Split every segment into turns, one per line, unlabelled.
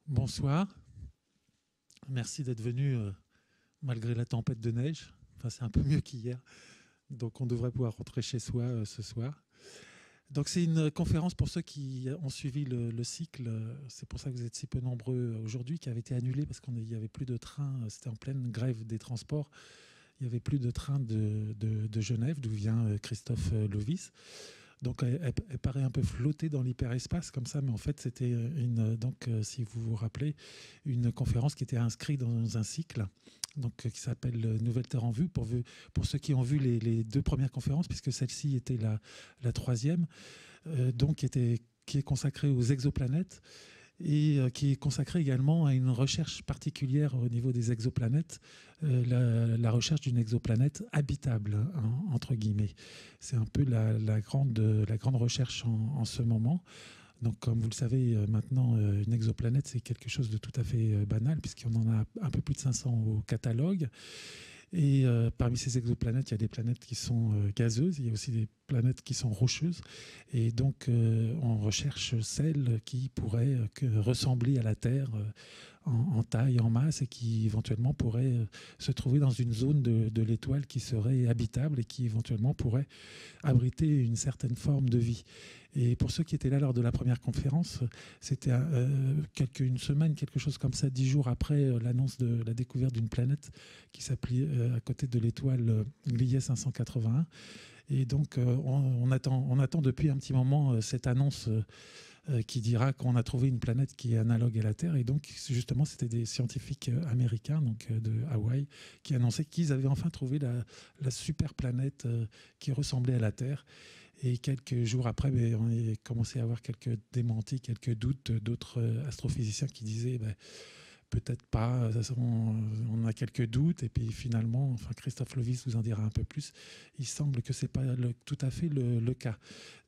Bonsoir. Merci d'être venu malgré la tempête de neige. Enfin, c'est un peu mieux qu'hier. Donc, on devrait pouvoir rentrer chez soi ce soir. Donc, c'est une conférence pour ceux qui ont suivi le cycle. C'est pour ça que vous êtes si peu nombreux aujourd'hui, qui avait été annulé parce qu'il n'y avait plus de train. C'était en pleine grève des transports. Il n'y avait plus de train de Genève, d'où vient Christophe Lovis. Donc, elle paraît un peu flotter dans l'hyperespace comme ça, mais en fait, c'était si vous vous rappelez, une conférence qui était inscrite dans un cycle qui s'appelle Nouvelle Terre en vue, pour ceux qui ont vu les deux premières conférences, puisque celle-ci était la troisième, qui est consacrée aux exoplanètes et qui est consacrée également à une recherche particulière au niveau des exoplanètes, la recherche d'une exoplanète habitable, hein, entre guillemets. C'est un peu la grande recherche en ce moment. Donc, comme vous le savez, maintenant, une exoplanète, c'est quelque chose de tout à fait banal, puisqu'on en a un peu plus de 500 au catalogue. Et parmi ces exoplanètes, il y a des planètes qui sont gazeuses, il y a aussi des planètes qui sont rocheuses. Et donc, on recherche celles qui pourraient ressembler à la Terre en taille, en masse, et qui éventuellement pourraient se trouver dans une zone de l'étoile qui serait habitable et qui éventuellement pourrait abriter une certaine forme de vie. Et pour ceux qui étaient là lors de la première conférence, c'était une semaine, quelque chose comme ça, 10 jours après l'annonce de la découverte d'une planète qui s'appelait à côté de l'étoile Gliese 581. Et donc, on attend depuis un petit moment cette annonce qui dira qu'on a trouvé une planète qui est analogue à la Terre. Et donc, justement, c'était des scientifiques américains de Hawaï qui annonçaient qu'ils avaient enfin trouvé la super planète qui ressemblait à la Terre. Et quelques jours après, on a commencé à avoir quelques démentis, quelques doutes d'autres astrophysiciens qui disaient peut-être pas, on a quelques doutes. Et puis finalement, Christophe Lovis vous en dira un peu plus, il semble que ce n'est pas tout à fait le cas.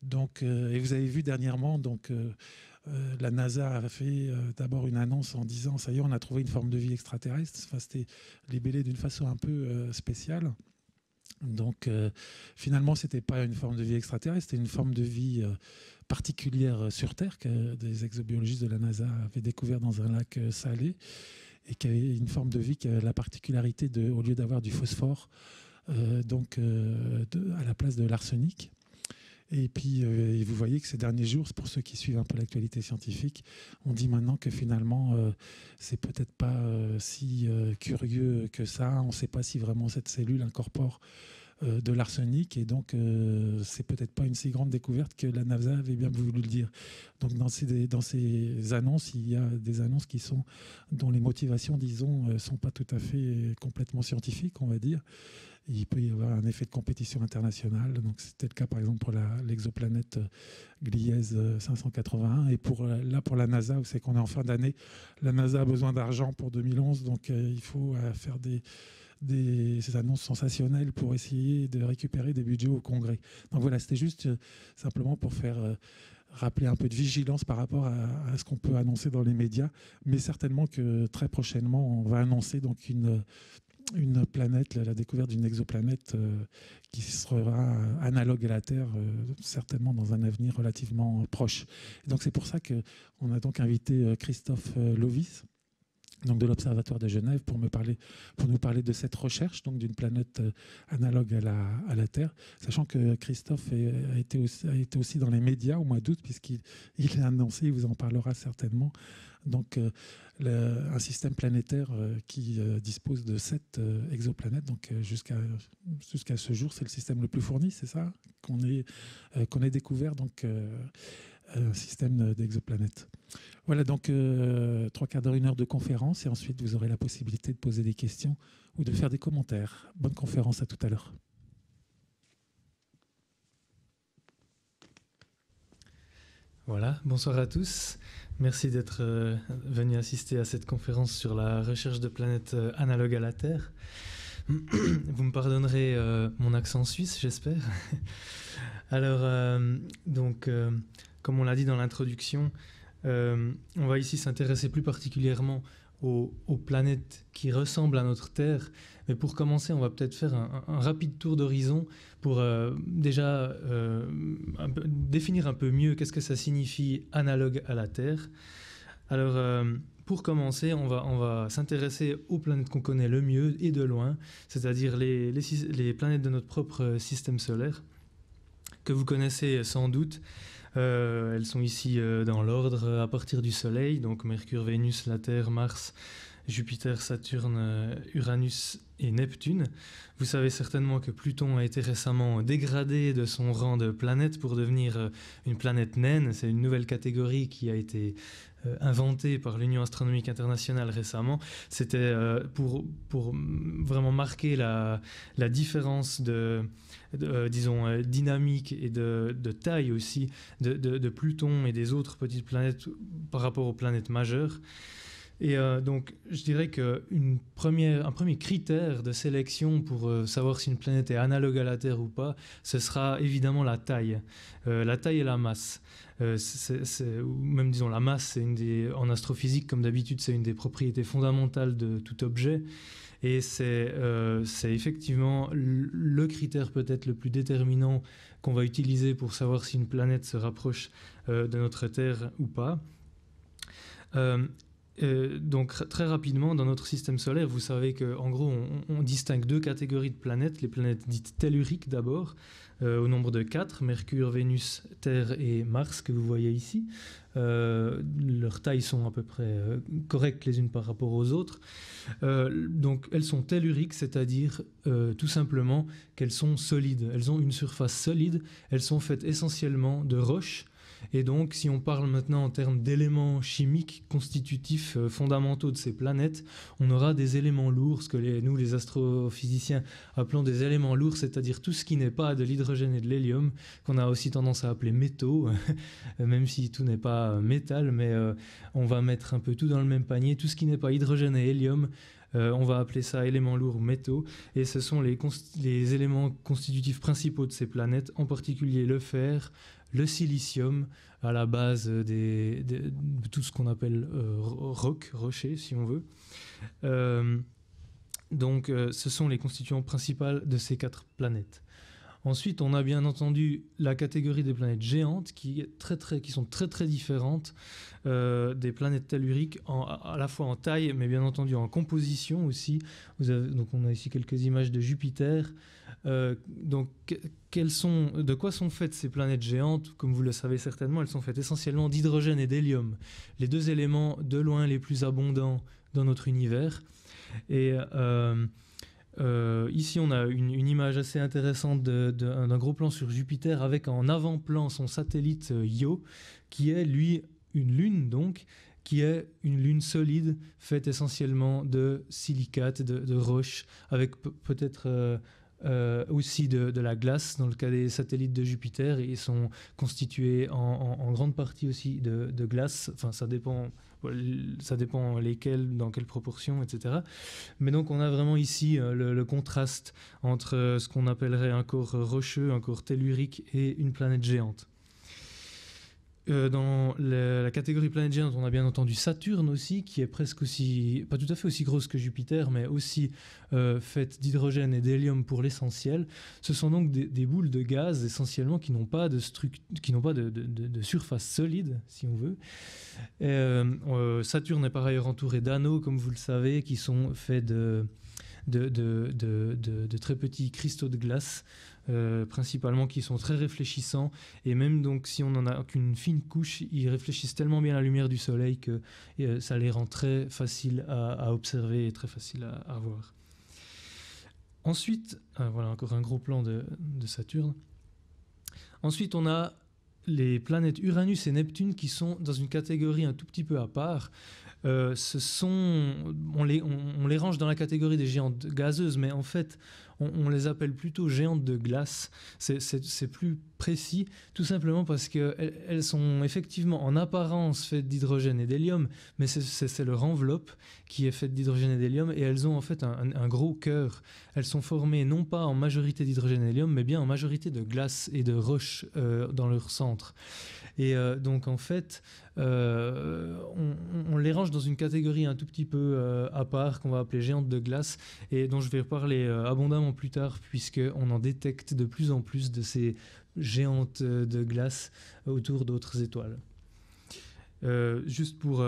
Donc, et vous avez vu dernièrement, la NASA a fait d'abord une annonce en disant, ça y est, on a trouvé une forme de vie extraterrestre. C'était libellé d'une façon un peu spéciale. Donc finalement, ce n'était pas une forme de vie extraterrestre, c'était une forme de vie particulière sur Terre que des exobiologistes de la NASA avaient découvert dans un lac salé et qui avait une forme de vie qui a la particularité au lieu d'avoir du phosphore, à la place de l'arsenic. Et puis, vous voyez que ces derniers jours, pour ceux qui suivent un peu l'actualité scientifique, on dit maintenant que finalement, c'est peut-être pas si curieux que ça. On ne sait pas si vraiment cette cellule incorpore de l'arsenic. Et donc, c'est peut-être pas une si grande découverte que la NASA avait bien voulu le dire. Donc, dans ces annonces, il y a des annonces dont les motivations, disons, sont pas tout à fait complètement scientifiques, on va dire. Il peut y avoir un effet de compétition internationale. Donc, c'était le cas, par exemple, pour l'exoplanète Gliese 581. Et pour la NASA, où c'est qu'on est en fin d'année, la NASA a besoin d'argent pour 2011. Donc, il faut faire ces annonces sensationnelles pour essayer de récupérer des budgets au Congrès. Donc, voilà, c'était juste simplement pour faire rappeler un peu de vigilance par rapport à ce qu'on peut annoncer dans les médias. Mais certainement que très prochainement, on va annoncer donc une planète, la découverte d'une exoplanète qui sera analogue à la Terre, certainement dans un avenir relativement proche. Et donc c'est pour ça qu'on a donc invité Christophe Lovis, de l'Observatoire de Genève, pour nous parler de cette recherche d'une planète analogue à la Terre, sachant que Christophe a été aussi dans les médias au mois d'août, puisqu'il a annoncé, il vous en parlera certainement, un système planétaire qui dispose de 7 exoplanètes. Donc jusqu'à ce jour, c'est le système le plus fourni, c'est ça qu'on ait découvert, un système d'exoplanètes. Voilà, donc 3/4 d'heure, 1 heure de conférence, et ensuite vous aurez la possibilité de poser des questions ou de faire des commentaires. Bonne conférence, à tout à l'heure.
Voilà, bonsoir à tous. Merci d'être venus assister à cette conférence sur la recherche de planètes analogues à la Terre. Vous me pardonnerez mon accent suisse, j'espère. Alors, comme on l'a dit dans l'introduction, on va ici s'intéresser plus particulièrement aux planètes qui ressemblent à notre Terre. Mais pour commencer, on va peut-être faire un rapide tour d'horizon pour déjà définir un peu mieux qu'est-ce que ça signifie analogue à la Terre. Alors, pour commencer, on va s'intéresser aux planètes qu'on connaît le mieux et de loin, c'est-à-dire les planètes de notre propre système solaire, que vous connaissez sans doute. Elles sont ici dans l'ordre à partir du Soleil, donc Mercure, Vénus, la Terre, Mars, Jupiter, Saturne, Uranus et Neptune. Vous savez certainement que Pluton a été récemment dégradé de son rang de planète pour devenir une planète naine. C'est une nouvelle catégorie qui a été inventée par l'Union astronomique internationale récemment. C'était pour vraiment marquer la différence disons, dynamique et de taille aussi de Pluton et des autres petites planètes par rapport aux planètes majeures. Et donc, je dirais qu'un premier critère de sélection pour savoir si une planète est analogue à la Terre ou pas, ce sera évidemment la taille et la masse. Ou même, disons, la masse, en astrophysique, comme d'habitude, c'est une des propriétés fondamentales de tout objet. Et c'est effectivement le critère peut-être le plus déterminant qu'on va utiliser pour savoir si une planète se rapproche de notre Terre ou pas. Donc très rapidement, dans notre système solaire, vous savez qu'en gros, on distingue deux catégories de planètes. Les planètes dites telluriques d'abord, au nombre de 4, Mercure, Vénus, Terre et Mars, que vous voyez ici. Leurs tailles sont à peu près correctes les unes par rapport aux autres. Donc elles sont telluriques, c'est-à-dire tout simplement qu'elles sont solides. Elles ont une surface solide, elles sont faites essentiellement de roches. Et donc, si on parle maintenant en termes d'éléments chimiques constitutifs fondamentaux de ces planètes, on aura des éléments lourds, ce que nous, les astrophysiciens, appelons des éléments lourds, c'est-à-dire tout ce qui n'est pas de l'hydrogène et de l'hélium, qu'on a aussi tendance à appeler métaux, même si tout n'est pas métal, mais on va mettre un peu tout dans le même panier. Tout ce qui n'est pas hydrogène et hélium, on va appeler ça éléments lourds ou métaux, et ce sont les éléments constitutifs principaux de ces planètes, en particulier le fer, le silicium, à la base de tout ce qu'on appelle rochers, si on veut. Donc, ce sont les constituants principaux de ces 4 planètes. Ensuite, on a bien entendu la catégorie des planètes géantes qui sont très très différentes des planètes telluriques, à la fois en taille, mais bien entendu en composition aussi. Donc, on a ici quelques images de Jupiter. Donc, de quoi sont faites ces planètes géantes? Comme vous le savez certainement, elles sont faites essentiellement d'hydrogène et d'hélium, les deux éléments de loin les plus abondants dans notre univers. Et ici, on a une image assez intéressante d'un gros plan sur Jupiter avec en avant-plan son satellite Io, qui est, lui, une lune, donc, qui est une lune solide, faite essentiellement de silicates, de roches, avec peut-être aussi de la glace. Dans le cas des satellites de Jupiter, ils sont constitués en grande partie aussi de glace. Enfin, ça dépend lesquels, dans quelle proportion, etc. Mais donc on a vraiment ici le contraste entre ce qu'on appellerait un corps rocheux, un corps tellurique et une planète géante. Dans la catégorie planète géante, on a bien entendu Saturne aussi, qui est presque aussi, pas tout à fait aussi grosse que Jupiter, mais aussi faite d'hydrogène et d'hélium pour l'essentiel. Ce sont donc des boules de gaz essentiellement qui n'ont pas de surface solide, si on veut. Saturne est par ailleurs entouré d'anneaux, comme vous le savez, qui sont faits de très petits cristaux de glace, principalement, qui sont très réfléchissants, et même donc si on n'en a qu'une fine couche, ils réfléchissent tellement bien la lumière du soleil que ça les rend très faciles à observer et très faciles à voir. Ensuite, voilà encore un gros plan de Saturne. Ensuite, on a les planètes Uranus et Neptune qui sont dans une catégorie un tout petit peu à part. On les range dans la catégorie des géantes gazeuses, mais en fait, on les appelle plutôt géantes de glace. C'est plus précis, tout simplement parce qu'elles sont effectivement en apparence faites d'hydrogène et d'hélium, mais c'est leur enveloppe qui est faite d'hydrogène et d'hélium, et elles ont en fait un gros cœur. Elles sont formées non pas en majorité d'hydrogène et d'hélium, mais bien en majorité de glace et de roches dans leur centre. Et donc en fait, on les range dans une catégorie un tout petit peu à part, qu'on va appeler géantes de glace, et dont je vais reparler abondamment plus tard, puisqu'on en détecte de plus en plus de ces géantes de glace autour d'autres étoiles. Juste pour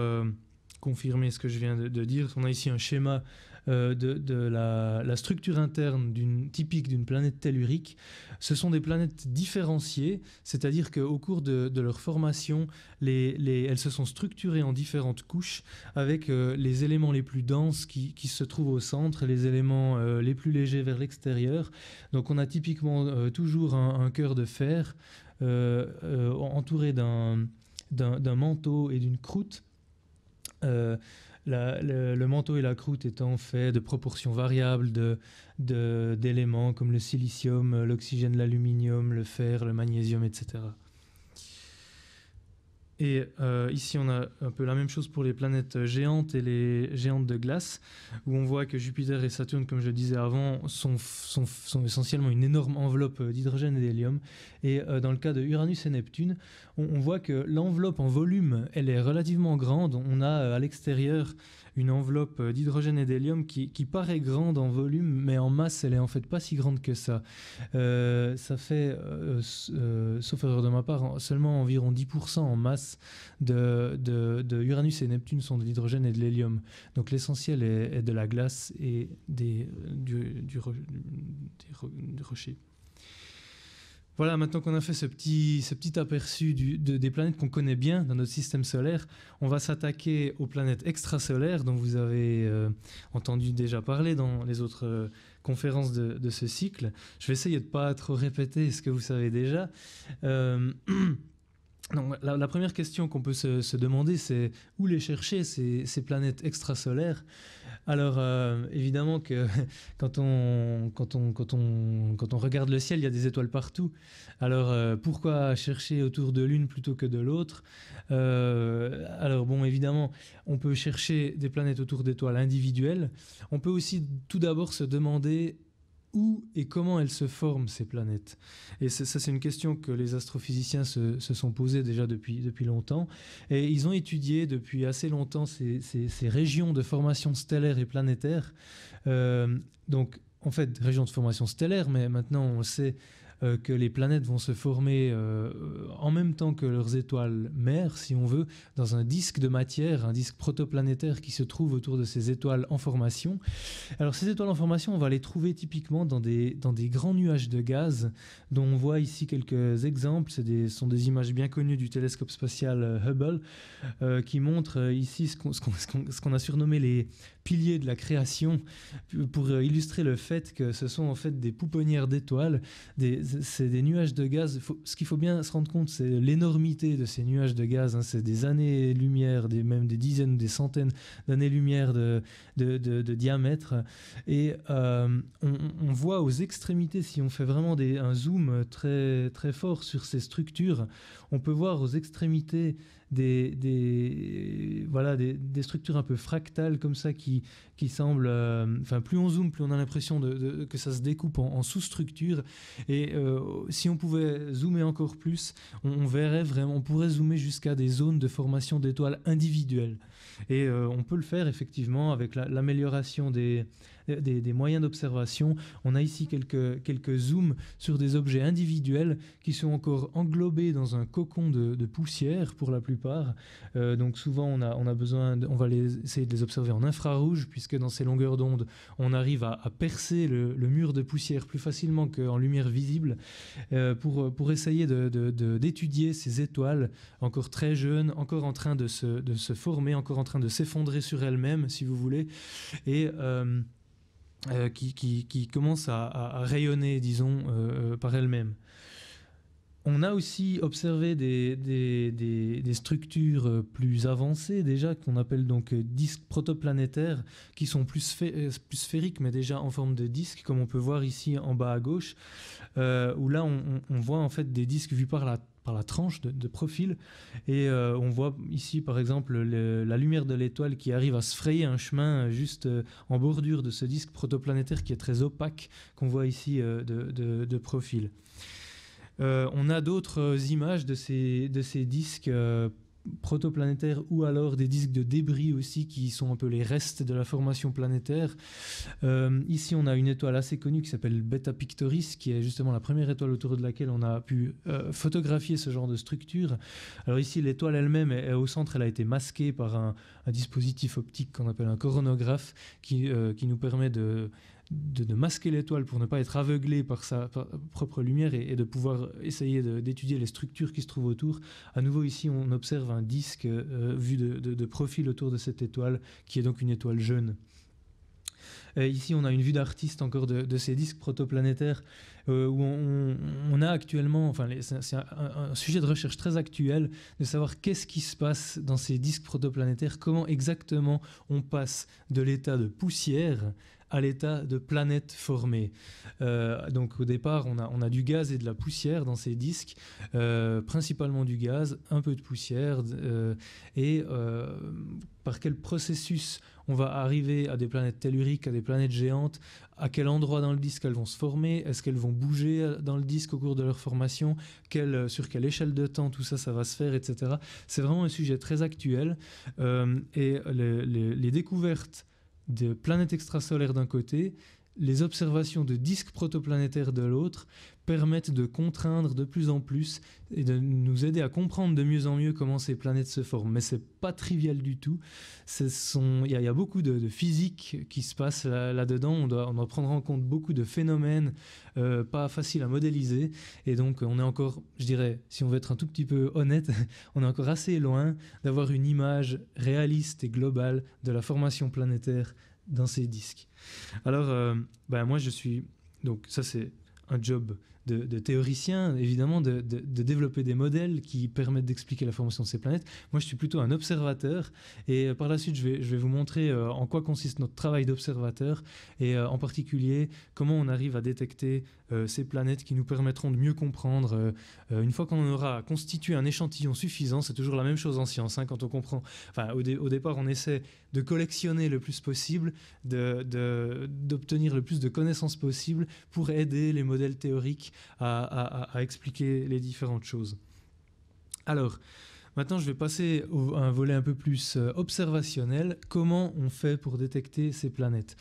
confirmer ce que je viens de dire. On a ici un schéma de la structure interne typique d'une planète tellurique. Ce sont des planètes différenciées, c'est-à-dire qu'au cours de leur formation, elles se sont structurées en différentes couches avec les éléments les plus denses qui se trouvent au centre et les éléments les plus légers vers l'extérieur. Donc on a typiquement toujours un cœur de fer entouré d'un manteau et d'une croûte. Le manteau et la croûte étant faits de proportions variables d'éléments comme le silicium, l'oxygène, l'aluminium, le fer, le magnésium, etc. Et ici, on a un peu la même chose pour les planètes géantes et les géantes de glace, où on voit que Jupiter et Saturne, comme je le disais avant, sont essentiellement une énorme enveloppe d'hydrogène et d'hélium. Et dans le cas de Uranus et Neptune, on voit que l'enveloppe en volume, elle est relativement grande. On a à l'extérieur une enveloppe d'hydrogène et d'hélium qui paraît grande en volume, mais en masse, elle est en fait pas si grande que ça. Ça fait, sauf erreur de ma part, seulement environ 10% en masse de Uranus et Neptune sont de l'hydrogène et de l'hélium. Donc l'essentiel est de la glace et du rocher. Voilà, maintenant qu'on a fait ce petit aperçu des planètes qu'on connaît bien dans notre système solaire, on va s'attaquer aux planètes extrasolaires dont vous avez entendu déjà parler dans les autres conférences de ce cycle. Je vais essayer de ne pas trop répéter ce que vous savez déjà. Donc, la première question qu'on peut se demander, c'est où les chercher, ces planètes extrasolaires. Alors, évidemment que quand on regarde le ciel, il y a des étoiles partout. Alors, pourquoi chercher autour de l'une plutôt que de l'autre ? Alors, bon, évidemment, on peut chercher des planètes autour d'étoiles individuelles. On peut aussi tout d'abord se demander où et comment elles se forment, ces planètes. Et ça, c'est une question que les astrophysiciens se sont posées déjà depuis longtemps. Et ils ont étudié depuis assez longtemps ces régions de formation stellaire et planétaire. Donc, en fait, régions de formation stellaire, mais maintenant, on sait que les planètes vont se former en même temps que leurs étoiles mères, si on veut, dans un disque de matière, un disque protoplanétaire qui se trouve autour de ces étoiles en formation. Alors ces étoiles en formation, on va les trouver typiquement dans des grands nuages de gaz, dont on voit ici quelques exemples. Ce sont des images bien connues du télescope spatial Hubble, qui montrent ici ce qu'on a surnommé les piliers de la création, pour illustrer le fait que ce sont en fait des pouponnières d'étoiles, c'est des nuages de gaz. Ce qu'il faut bien se rendre compte, c'est l'énormité de ces nuages de gaz, hein. C'est des années-lumière, même des dizaines, des centaines d'années-lumière de diamètre. Et on voit aux extrémités, si on fait vraiment un zoom très, très fort sur ces structures, on peut voir aux extrémités des structures un peu fractales comme ça qui semblent... plus on zoome, plus on a l'impression que ça se découpe en sous-structures. Et si on pouvait zoomer encore plus, on verrait vraiment... On pourrait zoomer jusqu'à des zones de formation d'étoiles individuelles. Et on peut le faire effectivement avec l'amélioration des moyens d'observation. On a ici quelques zooms sur des objets individuels qui sont encore englobés dans un cocon de poussière pour la plupart. Donc souvent on va essayer de les observer en infrarouge, puisque dans ces longueurs d'onde on arrive à percer le mur de poussière plus facilement qu'en lumière visible, pour essayer d'étudier ces étoiles encore très jeunes, encore en train de se former, encore en train de s'effondrer sur elles-mêmes, si vous voulez, et qui commencent à rayonner, disons, par elles-mêmes. On a aussi observé des structures plus avancées, déjà, qu'on appelle donc disques protoplanétaires, qui sont plus sphériques, mais déjà en forme de disque, comme on peut voir ici en bas à gauche, où là on voit en fait des disques vus par la tranche de profil, et on voit ici par exemple la lumière de l'étoile qui arrive à se frayer un chemin juste en bordure de ce disque protoplanétaire qui est très opaque, qu'on voit ici de profil. On a d'autres images de ces disques protoplanétaires ou alors des disques de débris aussi qui sont un peu les restes de la formation planétaire. Ici, on a une étoile assez connue qui s'appelle Beta Pictoris, qui est justement la première étoile autour de laquelle on a pu photographier ce genre de structure. Alors ici, l'étoile elle-même est au centre, elle a été masquée par un dispositif optique qu'on appelle un coronographe qui nous permet de masquer l'étoile pour ne pas être aveuglé par sa propre lumière et de pouvoir essayer d'étudier les structures qui se trouvent autour. À nouveau ici, on observe un disque vu de profil autour de cette étoile, qui est donc une étoile jeune. Ici, on a une vue d'artiste encore de ces disques protoplanétaires où on a actuellement, c'est un sujet de recherche très actuel, de savoir qu'est-ce qui se passe dans ces disques protoplanétaires, comment exactement on passe de l'état de poussière à l'état de planète formée. Donc au départ, on a du gaz et de la poussière dans ces disques, principalement du gaz, un peu de poussière, et par quel processus on va arriver à des planètes telluriques, à des planètes géantes, à quel endroit dans le disque elles vont se former, est-ce qu'elles vont bouger dans le disque au cours de leur formation, sur quelle échelle de temps tout ça va se faire, etc. C'est vraiment un sujet très actuel, et les découvertes de planètes extrasolaires d'un côté, les observations de disques protoplanétaires de l'autre permettent de contraindre de plus en plus et de nous aider à comprendre de mieux en mieux comment ces planètes se forment. Mais c'est pas trivial du tout. Il y a beaucoup de physique qui se passe là-dedans. On doit prendre en compte beaucoup de phénomènes pas faciles à modéliser. Et donc on est encore, je dirais, si on veut être un tout petit peu honnête, on est encore assez loin d'avoir une image réaliste et globale de la formation planétaire dans ces disques. Alors, moi je suis... Donc ça c'est un job de théoricien, évidemment, de développer des modèles qui permettent d'expliquer la formation de ces planètes. Moi, je suis plutôt un observateur, et par la suite, je vais vous montrer en quoi consiste notre travail d'observateur, et en particulier, comment on arrive à détecter ces planètes qui nous permettront de mieux comprendre. Une fois qu'on aura constitué un échantillon suffisant, c'est toujours la même chose en science, quand on comprend... Au départ, on essaie de collectionner le plus possible, d'obtenir le plus de connaissances possible pour aider les modèles théoriques à expliquer les différentes choses. Alors, maintenant, je vais passer à un volet un peu plus observationnel. Comment on fait pour détecter ces planètes ?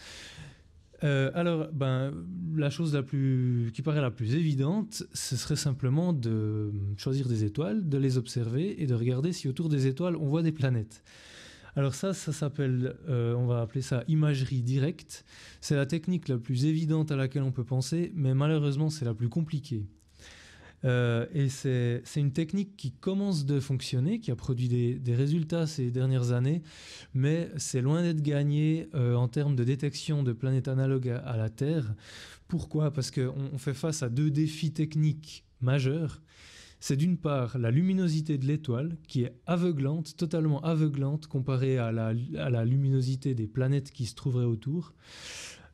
La chose qui paraît la plus évidente, ce serait simplement de choisir des étoiles, de les observer et de regarder si autour des étoiles, on voit des planètes. Alors ça s'appelle, on va appeler ça imagerie directe. C'est la technique la plus évidente à laquelle on peut penser, mais malheureusement c'est la plus compliquée. Et c'est une technique qui commence de fonctionner, qui a produit des résultats ces dernières années, mais c'est loin d'être gagné en termes de détection de planètes analogues à la Terre. Pourquoi ? Parce qu'on fait face à deux défis techniques majeurs. C'est d'une part la luminosité de l'étoile qui est aveuglante, totalement aveuglante comparée à la luminosité des planètes qui se trouveraient autour.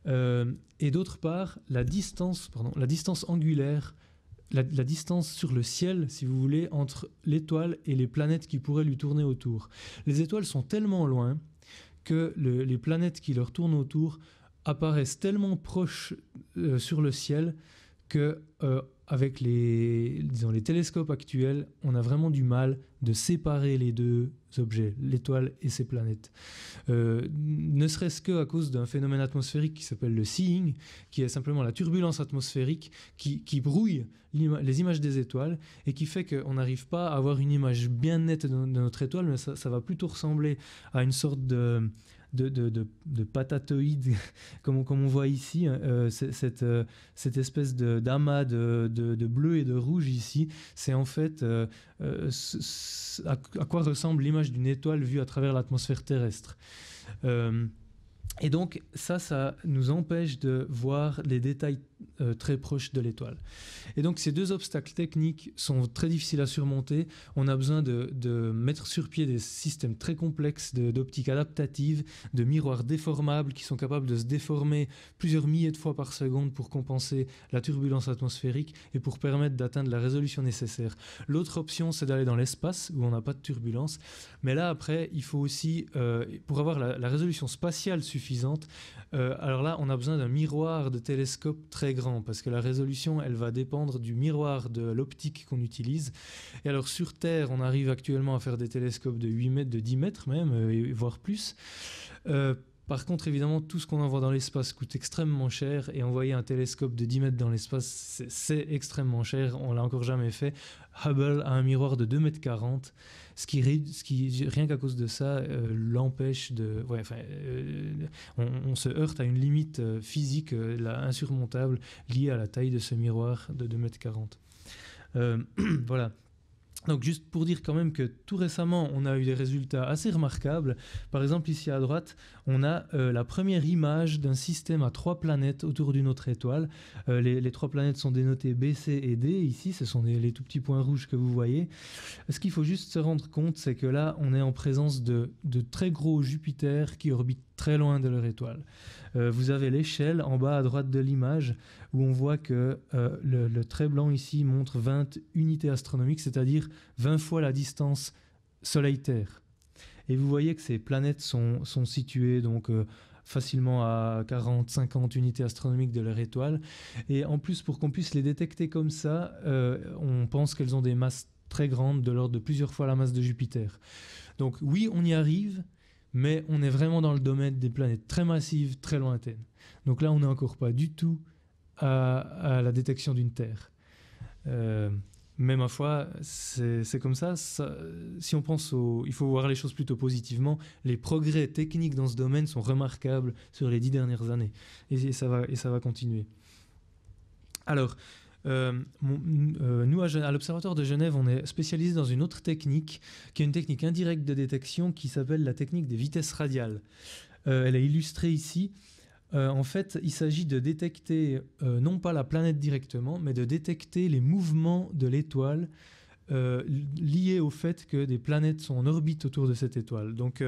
Et d'autre part la distance angulaire, la distance sur le ciel, si vous voulez, entre l'étoile et les planètes qui pourraient lui tourner autour. Les étoiles sont tellement loin que les planètes qui leur tournent autour apparaissent tellement proches sur le ciel que avec les télescopes actuels, on a vraiment du mal de séparer les deux objets, l'étoile et ses planètes. Ne serait-ce qu'à cause d'un phénomène atmosphérique qui s'appelle le seeing, qui est simplement la turbulence atmosphérique qui brouille les images des étoiles et qui fait qu'on n'arrive pas à avoir une image bien nette de notre étoile, mais ça va plutôt ressembler à une sorte de patatoïde, comme on voit ici, cette espèce d'amas de bleu et de rouge ici, c'est en fait à quoi ressemble l'image d'une étoile vue à travers l'atmosphère terrestre. Et donc ça nous empêche de voir les détails très proches de l'étoile. Et donc ces deux obstacles techniques sont très difficiles à surmonter. On a besoin de mettre sur pied des systèmes très complexes d'optique adaptative, de miroirs déformables qui sont capables de se déformer plusieurs milliers de fois par seconde pour compenser la turbulence atmosphérique et pour permettre d'atteindre la résolution nécessaire. L'autre option, c'est d'aller dans l'espace où on n'a pas de turbulence. Mais là, après, il faut aussi, pour avoir la résolution spatiale suffisante, suffisante. Alors là, on a besoin d'un miroir de télescope très grand parce que la résolution, elle va dépendre du miroir de l'optique qu'on utilise. Et alors sur Terre, on arrive actuellement à faire des télescopes de 8 mètres, de 10 mètres même, voire plus. Par contre, évidemment, tout ce qu'on envoie dans l'espace coûte extrêmement cher et envoyer un télescope de 10 mètres dans l'espace, c'est extrêmement cher. On ne l'a encore jamais fait. Hubble a un miroir de 2,40 m, ce qui rien qu'à cause de ça, l'empêche de... Ouais, enfin, on se heurte à une limite physique insurmontable liée à la taille de ce miroir de 2,40 m. Voilà. Donc juste pour dire quand même que tout récemment, on a eu des résultats assez remarquables. Par exemple, ici à droite, on a la première image d'un système à 3 planètes autour d'une autre étoile. Les 3 planètes sont dénotées B, C et D. Ici, ce sont les tout petits points rouges que vous voyez. Ce qu'il faut juste se rendre compte, c'est que là, on est en présence de très gros Jupiters qui orbitent très loin de leur étoile. Vous avez l'échelle en bas à droite de l'image où on voit que le trait blanc ici montre 20 unités astronomiques, c'est-à-dire 20 fois la distance Soleil-Terre. Et vous voyez que ces planètes sont situées donc facilement à 40-50 unités astronomiques de leur étoile. Et en plus, pour qu'on puisse les détecter comme ça, on pense qu'elles ont des masses très grandes, de l'ordre de plusieurs fois la masse de Jupiter. Donc oui, on y arrive, mais on est vraiment dans le domaine des planètes très massives, très lointaines. Donc là, on n'est encore pas du tout à la détection d'une Terre. Mais ma foi, c'est comme ça. Si on pense il faut voir les choses plutôt positivement. Les progrès techniques dans ce domaine sont remarquables sur les 10 dernières années. Et ça va continuer. Alors, nous, à l'Observatoire de Genève, on est spécialisé dans une autre technique, qui est une technique indirecte de détection qui s'appelle la technique des vitesses radiales. Elle est illustrée ici. En fait, il s'agit de détecter, non pas la planète directement, mais de détecter les mouvements de l'étoile liés au fait que des planètes sont en orbite autour de cette étoile. Donc,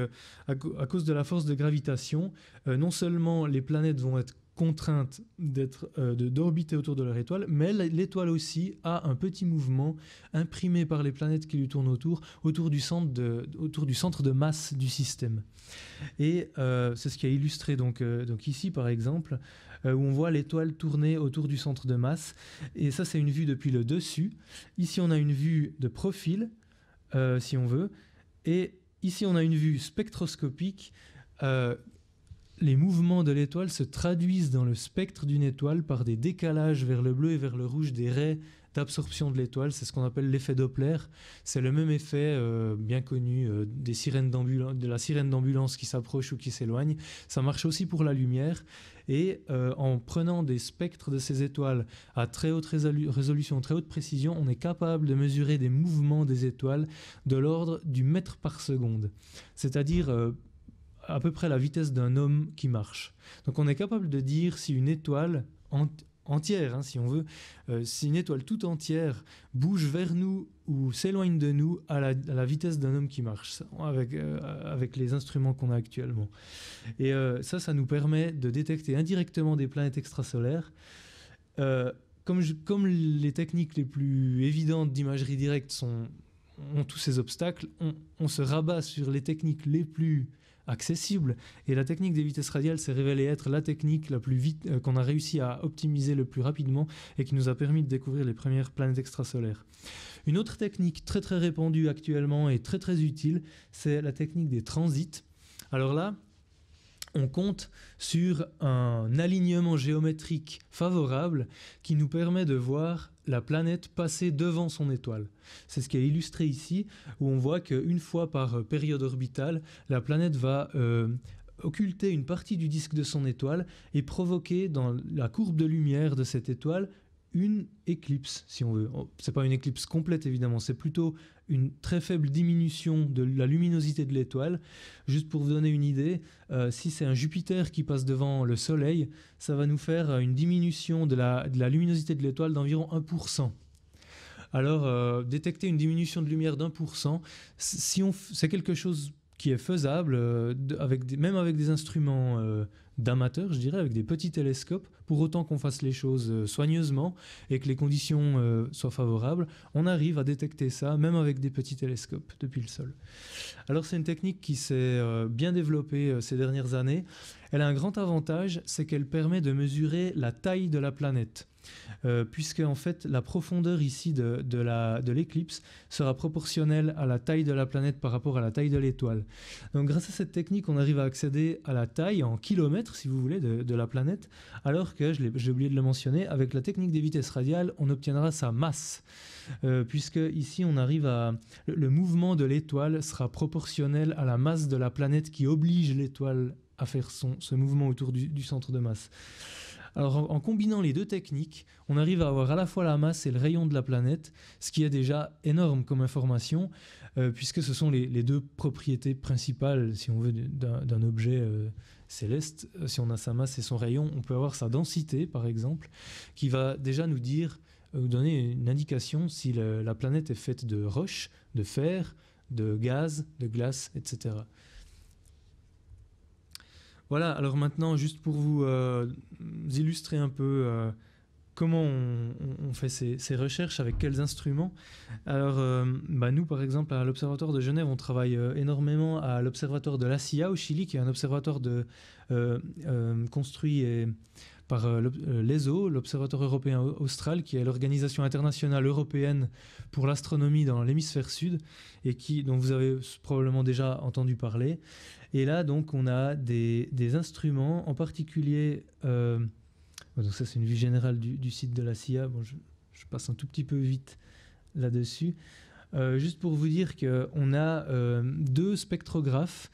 à cause de la force de gravitation, non seulement les planètes vont être contraintes d'orbiter autour de leur étoile, mais l'étoile aussi a un petit mouvement imprimé par les planètes qui lui tournent autour du centre de masse du système. Et c'est ce qui est illustré donc ici par exemple, où on voit l'étoile tourner autour du centre de masse. Et ça, c'est une vue depuis le dessus. Ici, on a une vue de profil, si on veut. Et ici, on a une vue spectroscopique. Les mouvements de l'étoile se traduisent dans le spectre d'une étoile par des décalages vers le bleu et vers le rouge des raies d'absorption de l'étoile. C'est ce qu'on appelle l'effet Doppler. C'est le même effet bien connu de la sirène d'ambulance qui s'approche ou qui s'éloigne. Ça marche aussi pour la lumière. Et en prenant des spectres de ces étoiles à très haute résolution, très haute précision, on est capable de mesurer des mouvements des étoiles de l'ordre du mètre par seconde. C'est-à-dire à peu près la vitesse d'un homme qui marche. Donc on est capable de dire si une étoile entière, si on veut, si une étoile toute entière bouge vers nous ou s'éloigne de nous à la vitesse d'un homme qui marche, avec les instruments qu'on a actuellement. Et ça nous permet de détecter indirectement des planètes extrasolaires. Comme les techniques les plus évidentes d'imagerie directe ont tous ces obstacles, on se rabat sur les techniques les plus accessible, et la technique des vitesses radiales s'est révélée être la technique la plus vite qu'on a réussi à optimiser le plus rapidement et qui nous a permis de découvrir les premières planètes extrasolaires. Une autre technique très très répandue actuellement et très très utile, c'est la technique des transits. Alors là, on compte sur un alignement géométrique favorable qui nous permet de voir la planète passer devant son étoile. C'est ce qui est illustré ici, où on voit qu'une fois par période orbitale, la planète va occulter une partie du disque de son étoile et provoquer dans la courbe de lumière de cette étoile une éclipse, si on veut. C'est pas une éclipse complète, évidemment, c'est plutôt une très faible diminution de la luminosité de l'étoile. Juste pour vous donner une idée, si c'est un Jupiter qui passe devant le Soleil, ça va nous faire une diminution de la luminosité de l'étoile d'environ 1%. Alors, détecter une diminution de lumière d'1%, c'est quelque chose qui est faisable, même avec des instruments d'amateurs, je dirais, avec des petits télescopes, pour autant qu'on fasse les choses soigneusement et que les conditions soient favorables, on arrive à détecter ça, même avec des petits télescopes, depuis le sol. Alors c'est une technique qui s'est bien développée ces dernières années. Elle a un grand avantage, c'est qu'elle permet de mesurer la taille de la planète. Puisque en fait la profondeur ici de l'éclipse sera proportionnelle à la taille de la planète par rapport à la taille de l'étoile. Donc grâce à cette technique, on arrive à accéder à la taille en kilomètres, si vous voulez, de la planète, alors que, j'ai oublié de le mentionner, avec la technique des vitesses radiales, on obtiendra sa masse. Puisque ici on arrive à... Le mouvement de l'étoile sera proportionnel à la masse de la planète qui oblige l'étoile à faire ce mouvement autour du centre de masse. Alors en combinant les deux techniques, on arrive à avoir à la fois la masse et le rayon de la planète, ce qui est déjà énorme comme information, puisque ce sont les deux propriétés principales, si on veut, d'un objet céleste. Si on a sa masse et son rayon, on peut avoir sa densité, par exemple, qui va déjà nous donner une indication si la planète est faite de roches, de fer, de gaz, de glace, etc. Voilà, alors maintenant, juste pour vous illustrer un peu comment on fait ces recherches, avec quels instruments. Alors, nous, par exemple, à l'Observatoire de Genève, on travaille énormément à l'Observatoire de La Silla, au Chili, qui est un observatoire construit par l'ESO, l'Observatoire européen austral, qui est l'organisation internationale européenne pour l'astronomie dans l'hémisphère sud, et dont vous avez probablement déjà entendu parler. Et là, donc, on a des instruments, en particulier... donc ça, c'est une vue générale du site de la CIA. Bon, je passe un tout petit peu vite là-dessus. Juste pour vous dire qu'on a 2 spectrographes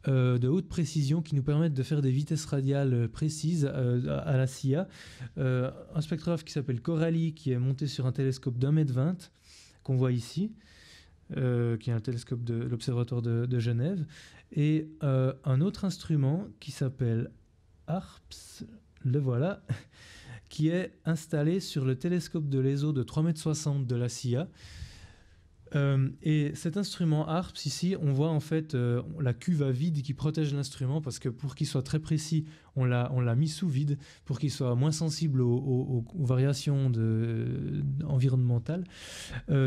de haute précision qui nous permettent de faire des vitesses radiales précises à la CIA. Un spectrographe qui s'appelle Coralie, qui est monté sur un télescope d'1,20 m, qu'on voit ici, qui est un télescope de l'Observatoire de Genève, et un autre instrument qui s'appelle ARPS, le voilà, qui est installé sur le télescope de l'ESO de 3,60 m de la CIA. Et cet instrument ARPS, ici, on voit en fait la cuve à vide qui protège l'instrument, parce que pour qu'il soit très précis, on l'a mis sous vide pour qu'il soit moins sensible aux variations environnementales.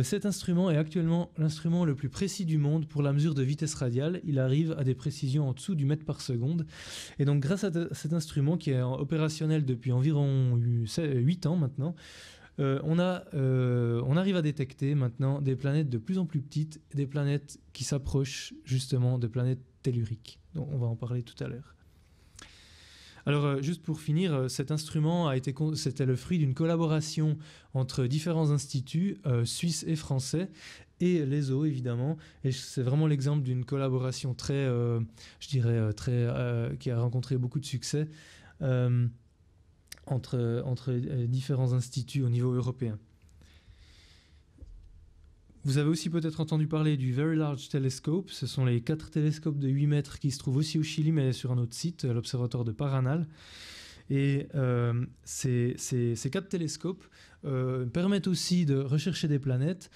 Cet instrument est actuellement l'instrument le plus précis du monde pour la mesure de vitesse radiale. Il arrive à des précisions en dessous du mètre par seconde. Et donc grâce à cet instrument qui est opérationnel depuis environ 8 ans maintenant, on arrive à détecter maintenant des planètes de plus en plus petites, des planètes qui s'approchent justement de planètes telluriques. Donc on va en parler tout à l'heure. Alors juste pour finir, cet instrument c'était le fruit d'une collaboration entre différents instituts suisses et français, et l'ESO évidemment, et c'est vraiment l'exemple d'une collaboration très, qui a rencontré beaucoup de succès entre différents instituts au niveau européen. Vous avez aussi peut-être entendu parler du Very Large Telescope. Ce sont les 4 télescopes de 8 mètres qui se trouvent aussi au Chili, mais sur un autre site, l'observatoire de Paranal. Et ces 4 télescopes permettent aussi de rechercher des planètes,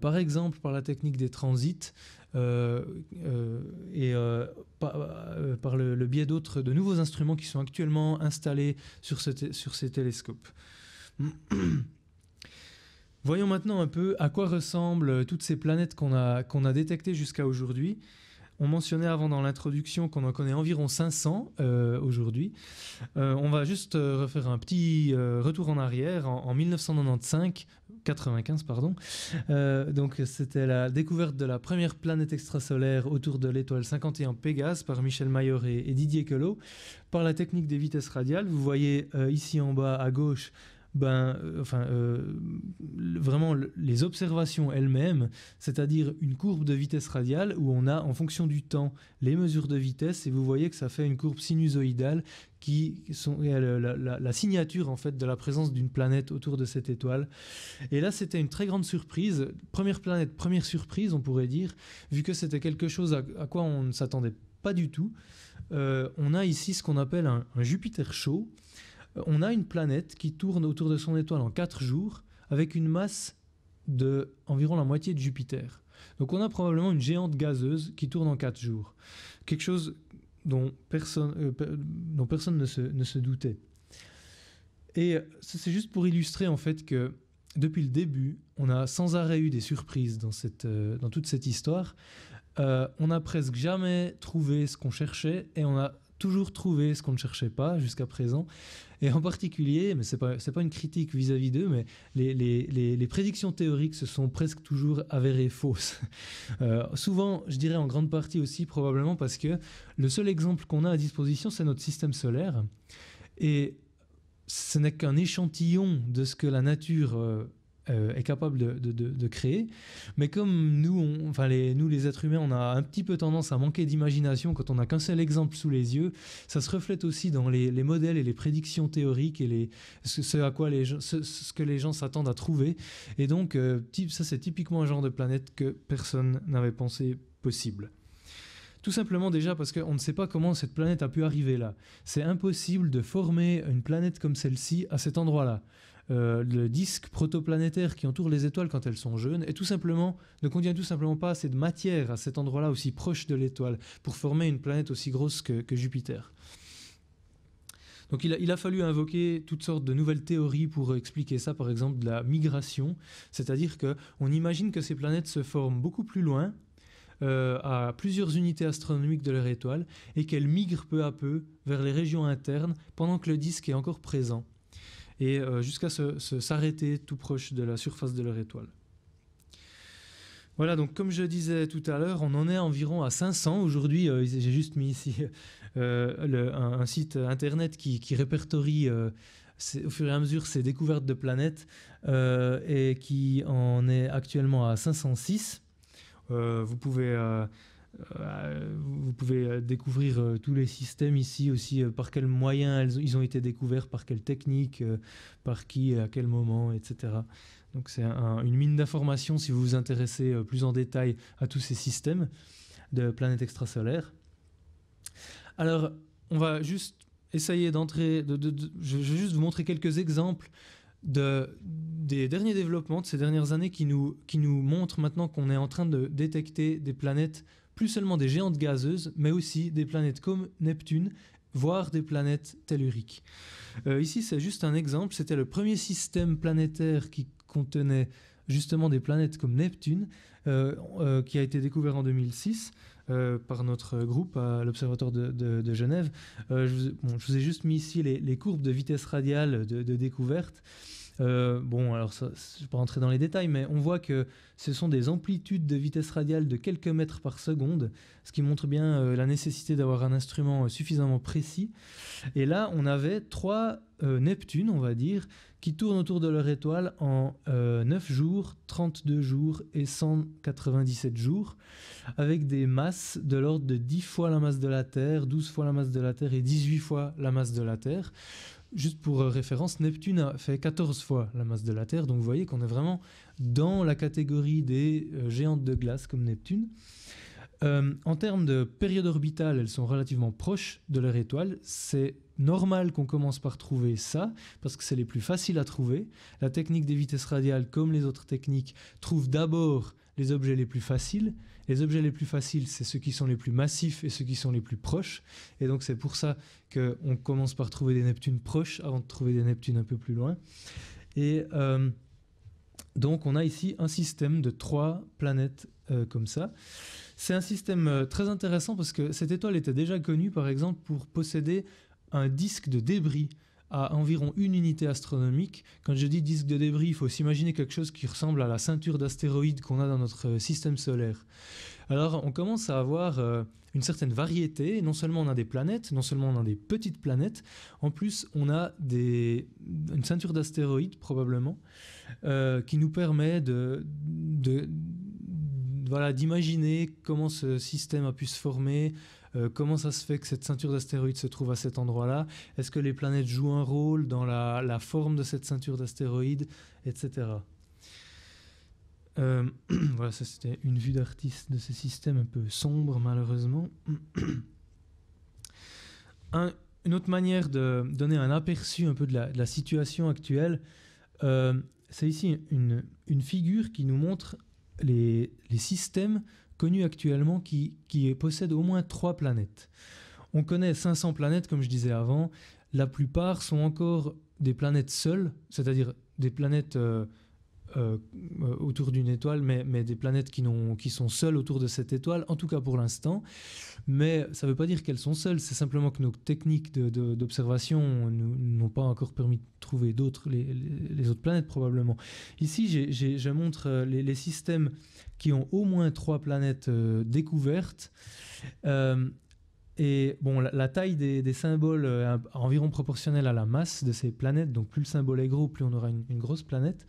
par exemple par la technique des transits, par le biais de nouveaux instruments qui sont actuellement installés sur ces télescopes. Voyons maintenant un peu à quoi ressemblent toutes ces planètes qu'on a détectées jusqu'à aujourd'hui. On mentionnait avant dans l'introduction qu'on en connaît environ 500 aujourd'hui. On va juste refaire un petit retour en arrière. En 1995, pardon. Donc c'était la découverte de la première planète extrasolaire autour de l'étoile 51 Pégase par Michel Mayor et Didier Queloz par la technique des vitesses radiales. Vous voyez ici en bas à gauche vraiment les observations elles-mêmes, c'est-à-dire une courbe de vitesse radiale où on a en fonction du temps les mesures de vitesse, et vous voyez que ça fait une courbe sinusoïdale qui sont la signature en fait de la présence d'une planète autour de cette étoile. Et là c'était une très grande surprise, première planète, première surprise on pourrait dire, vu que c'était quelque chose à quoi on ne s'attendait pas du tout. On a ici ce qu'on appelle un Jupiter chaud. On a une planète qui tourne autour de son étoile en 4 jours avec une masse de environ la moitié de Jupiter. Donc on a probablement une géante gazeuse qui tourne en 4 jours. Quelque chose dont personne ne se doutait. Et c'est juste pour illustrer en fait que depuis le début, on a sans arrêt eu des surprises dans toute cette histoire. On n'a presque jamais trouvé ce qu'on cherchait et on a toujours trouvé ce qu'on ne cherchait pas jusqu'à présent. Et en particulier, mais c'est pas une critique vis-à-vis d'eux, mais les prédictions théoriques se sont presque toujours avérées fausses. Souvent, je dirais en grande partie aussi, probablement parce que le seul exemple qu'on a à disposition, c'est notre système solaire. Et ce n'est qu'un échantillon de ce que la nature est capable de créer. Mais comme nous, les êtres humains, on a un petit peu tendance à manquer d'imagination quand on n'a qu'un seul exemple sous les yeux, ça se reflète aussi dans les modèles et les prédictions théoriques et ce que les gens s'attendent à trouver. Et donc, ça, c'est typiquement un genre de planète que personne n'avait pensé possible. Tout simplement déjà parce qu'on ne sait pas comment cette planète a pu arriver là. C'est impossible de former une planète comme celle-ci à cet endroit-là. Le disque protoplanétaire qui entoure les étoiles quand elles sont jeunes ne contient tout simplement pas assez de matière à cet endroit-là aussi proche de l'étoile pour former une planète aussi grosse que Jupiter. Donc il a fallu invoquer toutes sortes de nouvelles théories pour expliquer ça, par exemple de la migration, c'est-à-dire qu'on imagine que ces planètes se forment beaucoup plus loin, à plusieurs unités astronomiques de leur étoile, et qu'elles migrent peu à peu vers les régions internes pendant que le disque est encore présent, et jusqu'à s'arrêter tout proche de la surface de leur étoile. Voilà, donc comme je disais tout à l'heure, on en est environ à 500. Aujourd'hui, j'ai juste mis ici un site internet qui répertorie au fur et à mesure ces découvertes de planètes et qui en est actuellement à 506. Vous pouvez découvrir tous les systèmes ici aussi, par quels moyens ils ont été découverts, par quelle technique, par qui, à quel moment, etc. Donc c'est une mine d'informations si vous vous intéressez plus en détail à tous ces systèmes de planètes extrasolaires. Alors, on va juste essayer d'entrer... je vais juste vous montrer quelques exemples des derniers développements de ces dernières années qui nous montrent maintenant qu'on est en train de détecter des planètes, plus seulement des géantes gazeuses, mais aussi des planètes comme Neptune, voire des planètes telluriques. Ici, c'est juste un exemple. C'était le premier système planétaire qui contenait justement des planètes comme Neptune, qui a été découvert en 2006 par notre groupe à l'Observatoire de Genève. Je vous ai juste mis ici les courbes de vitesse radiale de découverte. Alors ça, je ne vais pas rentrer dans les détails, mais on voit que ce sont des amplitudes de vitesse radiale de quelques mètres par seconde, ce qui montre bien la nécessité d'avoir un instrument suffisamment précis. Et là, on avait 3 Neptunes, on va dire, qui tournent autour de leur étoile en 9 jours, 32 jours et 197 jours, avec des masses de l'ordre de 10 fois la masse de la Terre, 12 fois la masse de la Terre et 18 fois la masse de la Terre. Juste pour référence, Neptune a fait 14 fois la masse de la Terre, donc vous voyez qu'on est vraiment dans la catégorie des géantes de glace comme Neptune. En termes de période orbitale, elles sont relativement proches de leur étoile. C'est normal qu'on commence par trouver ça, parce que c'est les plus faciles à trouver. La technique des vitesses radiales, comme les autres techniques, trouve d'abord les objets les plus faciles. Les objets les plus faciles, c'est ceux qui sont les plus massifs et ceux qui sont les plus proches. Et donc c'est pour ça qu'on commence par trouver des Neptunes proches avant de trouver des Neptunes un peu plus loin. Et donc on a ici un système de 3 planètes comme ça. C'est un système très intéressant parce que cette étoile était déjà connue par exemple pour posséder un disque de débris à environ 1 unité astronomique. Quand je dis disque de débris, il faut s'imaginer quelque chose qui ressemble à la ceinture d'astéroïdes qu'on a dans notre système solaire. Alors on commence à avoir une certaine variété. Non seulement on a des planètes, non seulement on a des petites planètes, en plus on a une ceinture d'astéroïdes probablement, qui nous permet d'imaginer comment ce système a pu se former, comment ça se fait que cette ceinture d'astéroïdes se trouve à cet endroit-là, est-ce que les planètes jouent un rôle dans la forme de cette ceinture d'astéroïdes, etc. Voilà, ça c'était une vue d'artiste de ce système un peu sombre malheureusement. Une autre manière de donner un aperçu un peu de la situation actuelle, c'est ici une figure qui nous montre les systèmes connus actuellement qui possèdent au moins 3 planètes. On connaît 500 planètes, comme je disais avant. La plupart sont encore des planètes seules, c'est-à-dire des planètes autour d'une étoile, mais des planètes qui sont seules autour de cette étoile, en tout cas pour l'instant. Mais ça ne veut pas dire qu'elles sont seules, c'est simplement que nos techniques d'observation n'ont pas encore permis de trouver les autres planètes probablement. Ici, je montre les systèmes qui ont au moins 3 planètes découvertes. Et bon, la taille des symboles est environ proportionnelle à la masse de ces planètes. Donc plus le symbole est gros, plus on aura une grosse planète.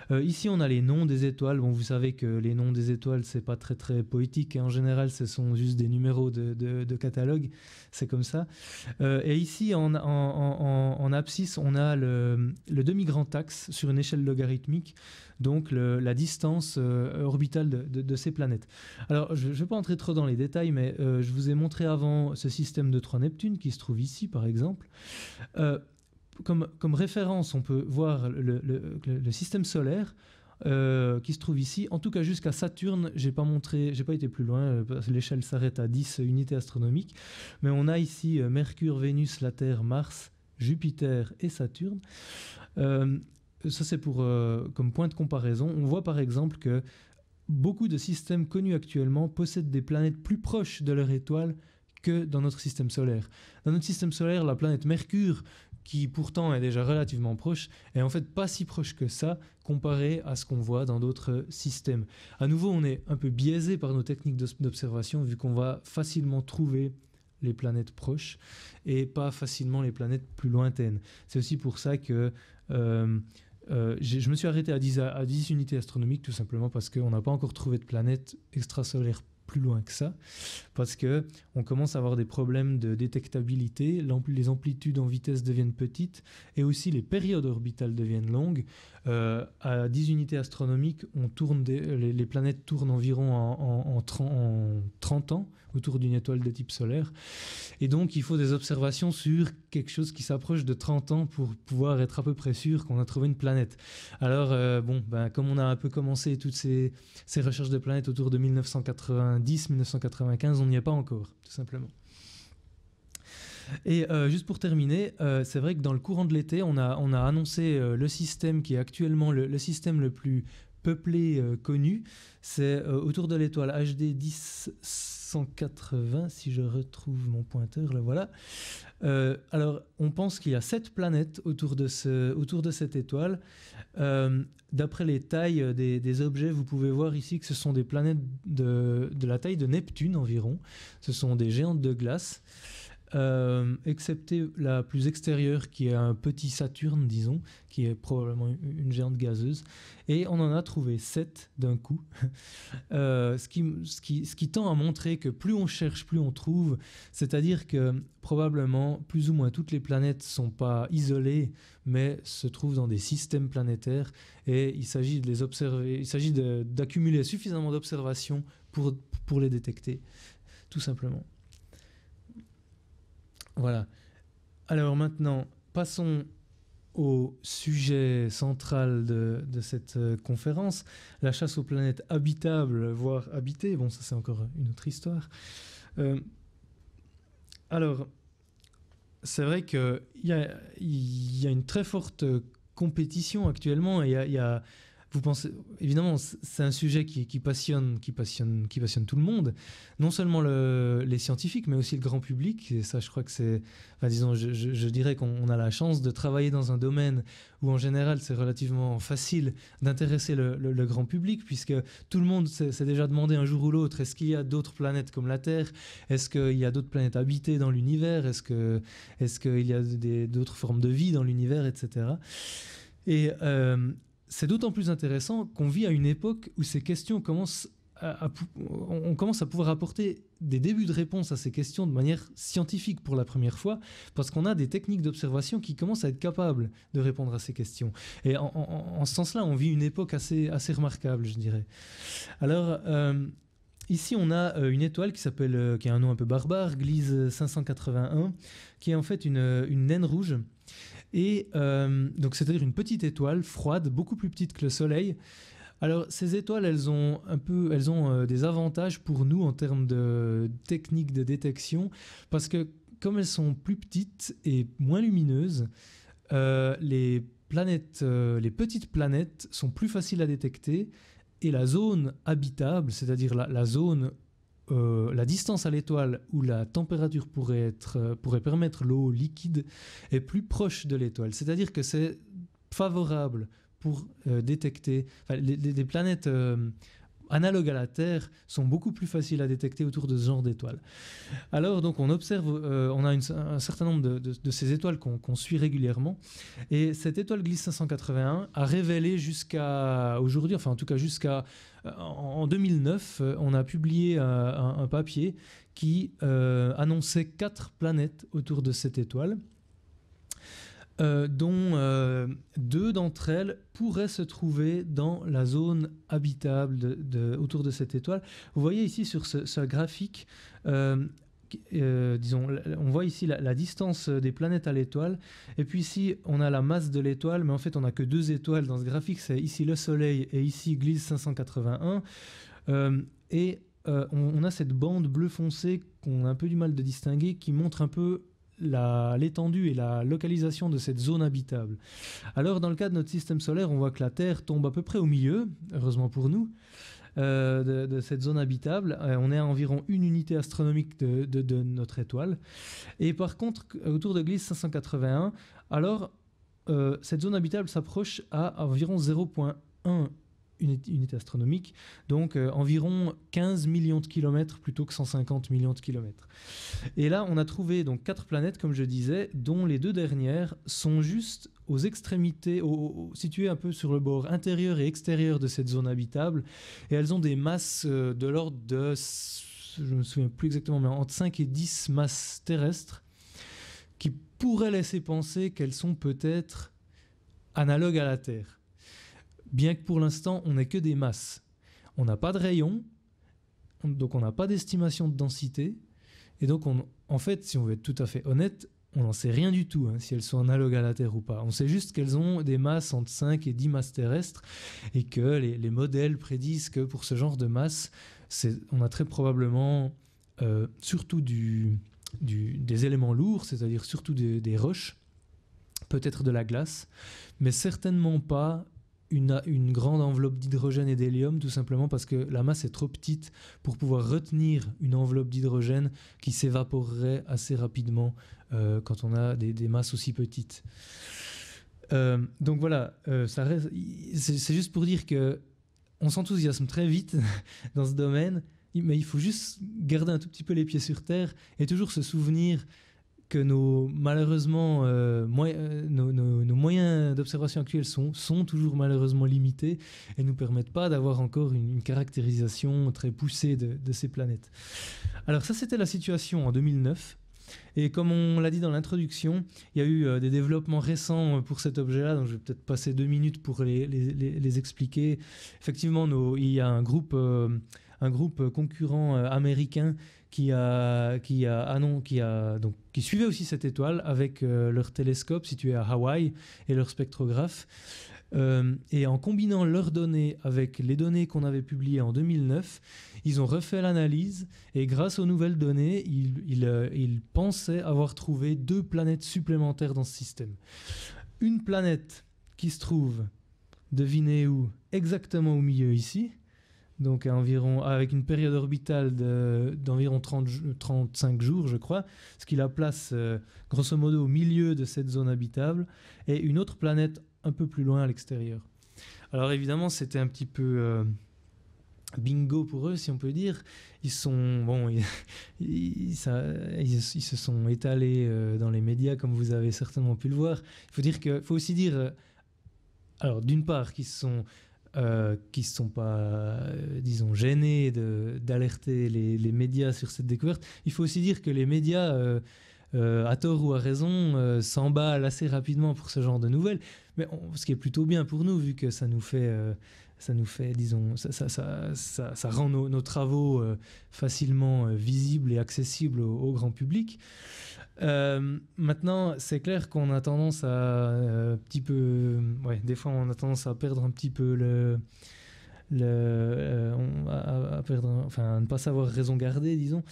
Ici, on a les noms des étoiles. Bon, vous savez que les noms des étoiles, c'est pas très très poétique. En général, ce sont juste des numéros de catalogue. C'est comme ça. Et ici, en abscisse, on a le demi-grand axe sur une échelle logarithmique. Donc la distance orbitale de ces planètes. Alors, je ne vais pas entrer trop dans les détails, mais je vous ai montré avant ce système de 3 Neptune qui se trouve ici, par exemple. Comme référence, on peut voir le système solaire qui se trouve ici. En tout cas, jusqu'à Saturne, j'ai pas été plus loin, parce que l'échelle s'arrête à 10 unités astronomiques. Mais on a ici Mercure, Vénus, la Terre, Mars, Jupiter et Saturne. Ça, c'est comme point de comparaison. On voit par exemple que beaucoup de systèmes connus actuellement possèdent des planètes plus proches de leur étoile que dans notre système solaire. Dans notre système solaire, la planète Mercure, qui pourtant est déjà relativement proche, est en fait pas si proche que ça comparé à ce qu'on voit dans d'autres systèmes. À nouveau, on est un peu biaisé par nos techniques d'observation vu qu'on va facilement trouver les planètes proches et pas facilement les planètes plus lointaines. C'est aussi pour ça que je me suis arrêté à 10 unités astronomiques, tout simplement parce qu'on n'a pas encore trouvé de planète extrasolaire plus loin que ça, parce qu'on commence à avoir des problèmes de détectabilité, les amplitudes en vitesse deviennent petites, et aussi les périodes orbitales deviennent longues. À 10 unités astronomiques, les planètes tournent environ en 30 ans autour d'une étoile de type solaire. Et donc, il faut des observations sur quelque chose qui s'approche de 30 ans pour pouvoir être à peu près sûr qu'on a trouvé une planète. Alors, comme on a un peu commencé toutes ces recherches de planètes autour de 1990-1995, on n'y est pas encore, tout simplement. Et juste pour terminer, c'est vrai que dans le courant de l'été, on a annoncé le système qui est actuellement le système le plus peuplé connu. C'est autour de l'étoile HD 10-180, si je retrouve mon pointeur, là voilà. Alors, on pense qu'il y a 7 planètes autour de cette étoile. D'après les tailles des objets, vous pouvez voir ici que ce sont des planètes de la taille de Neptune environ. Ce sont des géantes de glace. Excepté la plus extérieure qui est un petit Saturne, disons, qui est probablement une géante gazeuse. Et on en a trouvé 7 d'un coup. Ce qui tend à montrer que plus on cherche, plus on trouve. C'est-à-dire que probablement plus ou moins toutes les planètes ne sont pas isolées, mais se trouvent dans des systèmes planétaires. Et il s'agit de les observer, il s'agit d'accumuler suffisamment d'observations pour les détecter, tout simplement. Voilà. Alors maintenant, passons au sujet central de cette conférence, la chasse aux planètes habitables, voire habitées. Bon, ça c'est encore une autre histoire. Alors, c'est vrai qu'il y a une très forte compétition actuellement. Vous pensez, évidemment, c'est un sujet qui passionne tout le monde, non seulement les scientifiques, mais aussi le grand public. Et ça, je crois que c'est, disons, je dirais qu'on a la chance de travailler dans un domaine où, en général, c'est relativement facile d'intéresser le grand public, puisque tout le monde s'est déjà demandé un jour ou l'autre, est-ce qu'il y a d'autres planètes comme la Terre? Est-ce qu'il y a d'autres planètes habitées dans l'univers? Est-ce qu'il y a d'autres formes de vie dans l'univers, etc. Et c'est d'autant plus intéressant qu'on vit à une époque où ces questions commencent on commence à pouvoir apporter des débuts de réponse à ces questions de manière scientifique pour la première fois, parce qu'on a des techniques d'observation qui commencent à être capables de répondre à ces questions. Et en ce sens-là, on vit une époque assez remarquable, je dirais. Alors, ici, on a une étoile qui a un nom un peu barbare, Gliese 581, qui est en fait une naine rouge. Et donc, c'est-à-dire une petite étoile froide, beaucoup plus petite que le Soleil. Alors, ces étoiles, elles ont des avantages pour nous en termes de technique de détection, parce que comme elles sont plus petites et moins lumineuses, les petites planètes sont plus faciles à détecter, et la zone habitable, c'est-à-dire la distance à l'étoile où la température pourrait permettre l'eau liquide, est plus proche de l'étoile. C'est-à-dire que c'est favorable pour détecter... les planètes analogues à la Terre sont beaucoup plus faciles à détecter autour de ce genre d'étoiles. Alors, donc, on observe, on a un certain nombre de ces étoiles qu'on suit régulièrement. Et cette étoile Gliese 581 a révélé jusqu'à aujourd'hui, enfin en tout cas en 2009, on a publié un papier qui annonçait 4 planètes autour de cette étoile. Dont 2 d'entre elles pourraient se trouver dans la zone habitable autour de cette étoile. Vous voyez ici sur ce graphique, on voit ici la distance des planètes à l'étoile, et puis ici on a la masse de l'étoile, mais en fait on n'a que 2 étoiles dans ce graphique, c'est ici le Soleil et ici Gliese 581, on a cette bande bleu foncé qu'on a un peu du mal de distinguer, qui montre un peu l'étendue et la localisation de cette zone habitable. Alors, dans le cas de notre système solaire, on voit que la Terre tombe à peu près au milieu, heureusement pour nous, de cette zone habitable. On est à environ 1 unité astronomique de notre étoile. Et par contre, autour de Gliese 581, alors, cette zone habitable s'approche à environ 0,1 unité astronomique, donc environ 15 millions de kilomètres plutôt que 150 millions de kilomètres. Et là, on a trouvé donc 4 planètes, comme je disais, dont les 2 dernières sont juste aux extrémités, situées un peu sur le bord intérieur et extérieur de cette zone habitable, et elles ont des masses de l'ordre de, je ne me souviens plus exactement, mais entre 5 et 10 masses terrestres, qui pourraient laisser penser qu'elles sont peut-être analogues à la Terre. Bien que pour l'instant, on n'ait que des masses. On n'a pas de rayons, donc on n'a pas d'estimation de densité. Et donc, en fait, si on veut être tout à fait honnête, on n'en sait rien du tout, si elles sont analogues à la Terre ou pas. On sait juste qu'elles ont des masses entre 5 et 10 masses terrestres, et que les modèles prédisent que pour ce genre de masse, on a très probablement surtout des éléments lourds, c'est-à-dire surtout des roches, peut-être de la glace, mais certainement pas une grande enveloppe d'hydrogène et d'hélium, tout simplement parce que la masse est trop petite pour pouvoir retenir une enveloppe d'hydrogène qui s'évaporerait assez rapidement quand on a des masses aussi petites. Donc voilà, c'est juste pour dire qu'on s'enthousiasme très vite dans ce domaine, mais il faut juste garder un tout petit peu les pieds sur terre et toujours se souvenir que malheureusement, nos moyens d'observation actuels sont toujours malheureusement limités et ne nous permettent pas d'avoir encore une caractérisation très poussée de ces planètes. Alors ça, c'était la situation en 2009. Et comme on l'a dit dans l'introduction, il y a eu des développements récents pour cet objet-là, donc je vais peut-être passer 2 minutes pour les expliquer. Effectivement, il y a un groupe concurrent américain qui suivait aussi cette étoile avec leur télescope situé à Hawaï et leur spectrographe. Et en combinant leurs données avec les données qu'on avait publiées en 2009, ils ont refait l'analyse et grâce aux nouvelles données, ils pensaient avoir trouvé 2 planètes supplémentaires dans ce système. Une planète qui se trouve, devinez où, exactement au milieu ici, donc avec une période orbitale d'environ 35 jours, je crois, ce qui la place grosso modo au milieu de cette zone habitable, et une autre planète un peu plus loin à l'extérieur. Alors évidemment, c'était un petit peu bingo pour eux, si on peut dire. Ils se sont étalés dans les médias, comme vous avez certainement pu le voir. Il faut aussi dire, alors d'une part, qu'ils ne sont pas, disons, gênés d'alerter les médias sur cette découverte. Il faut aussi dire que les médias, à tort ou à raison, s'emballent assez rapidement pour ce genre de nouvelles. Mais ce qui est plutôt bien pour nous, vu que ça nous fait, disons, ça rend nos travaux facilement visibles et accessibles au grand public. Maintenant, c'est clair qu'on a tendance à des fois on a tendance à perdre un petit peu à ne pas savoir raison garder, disons.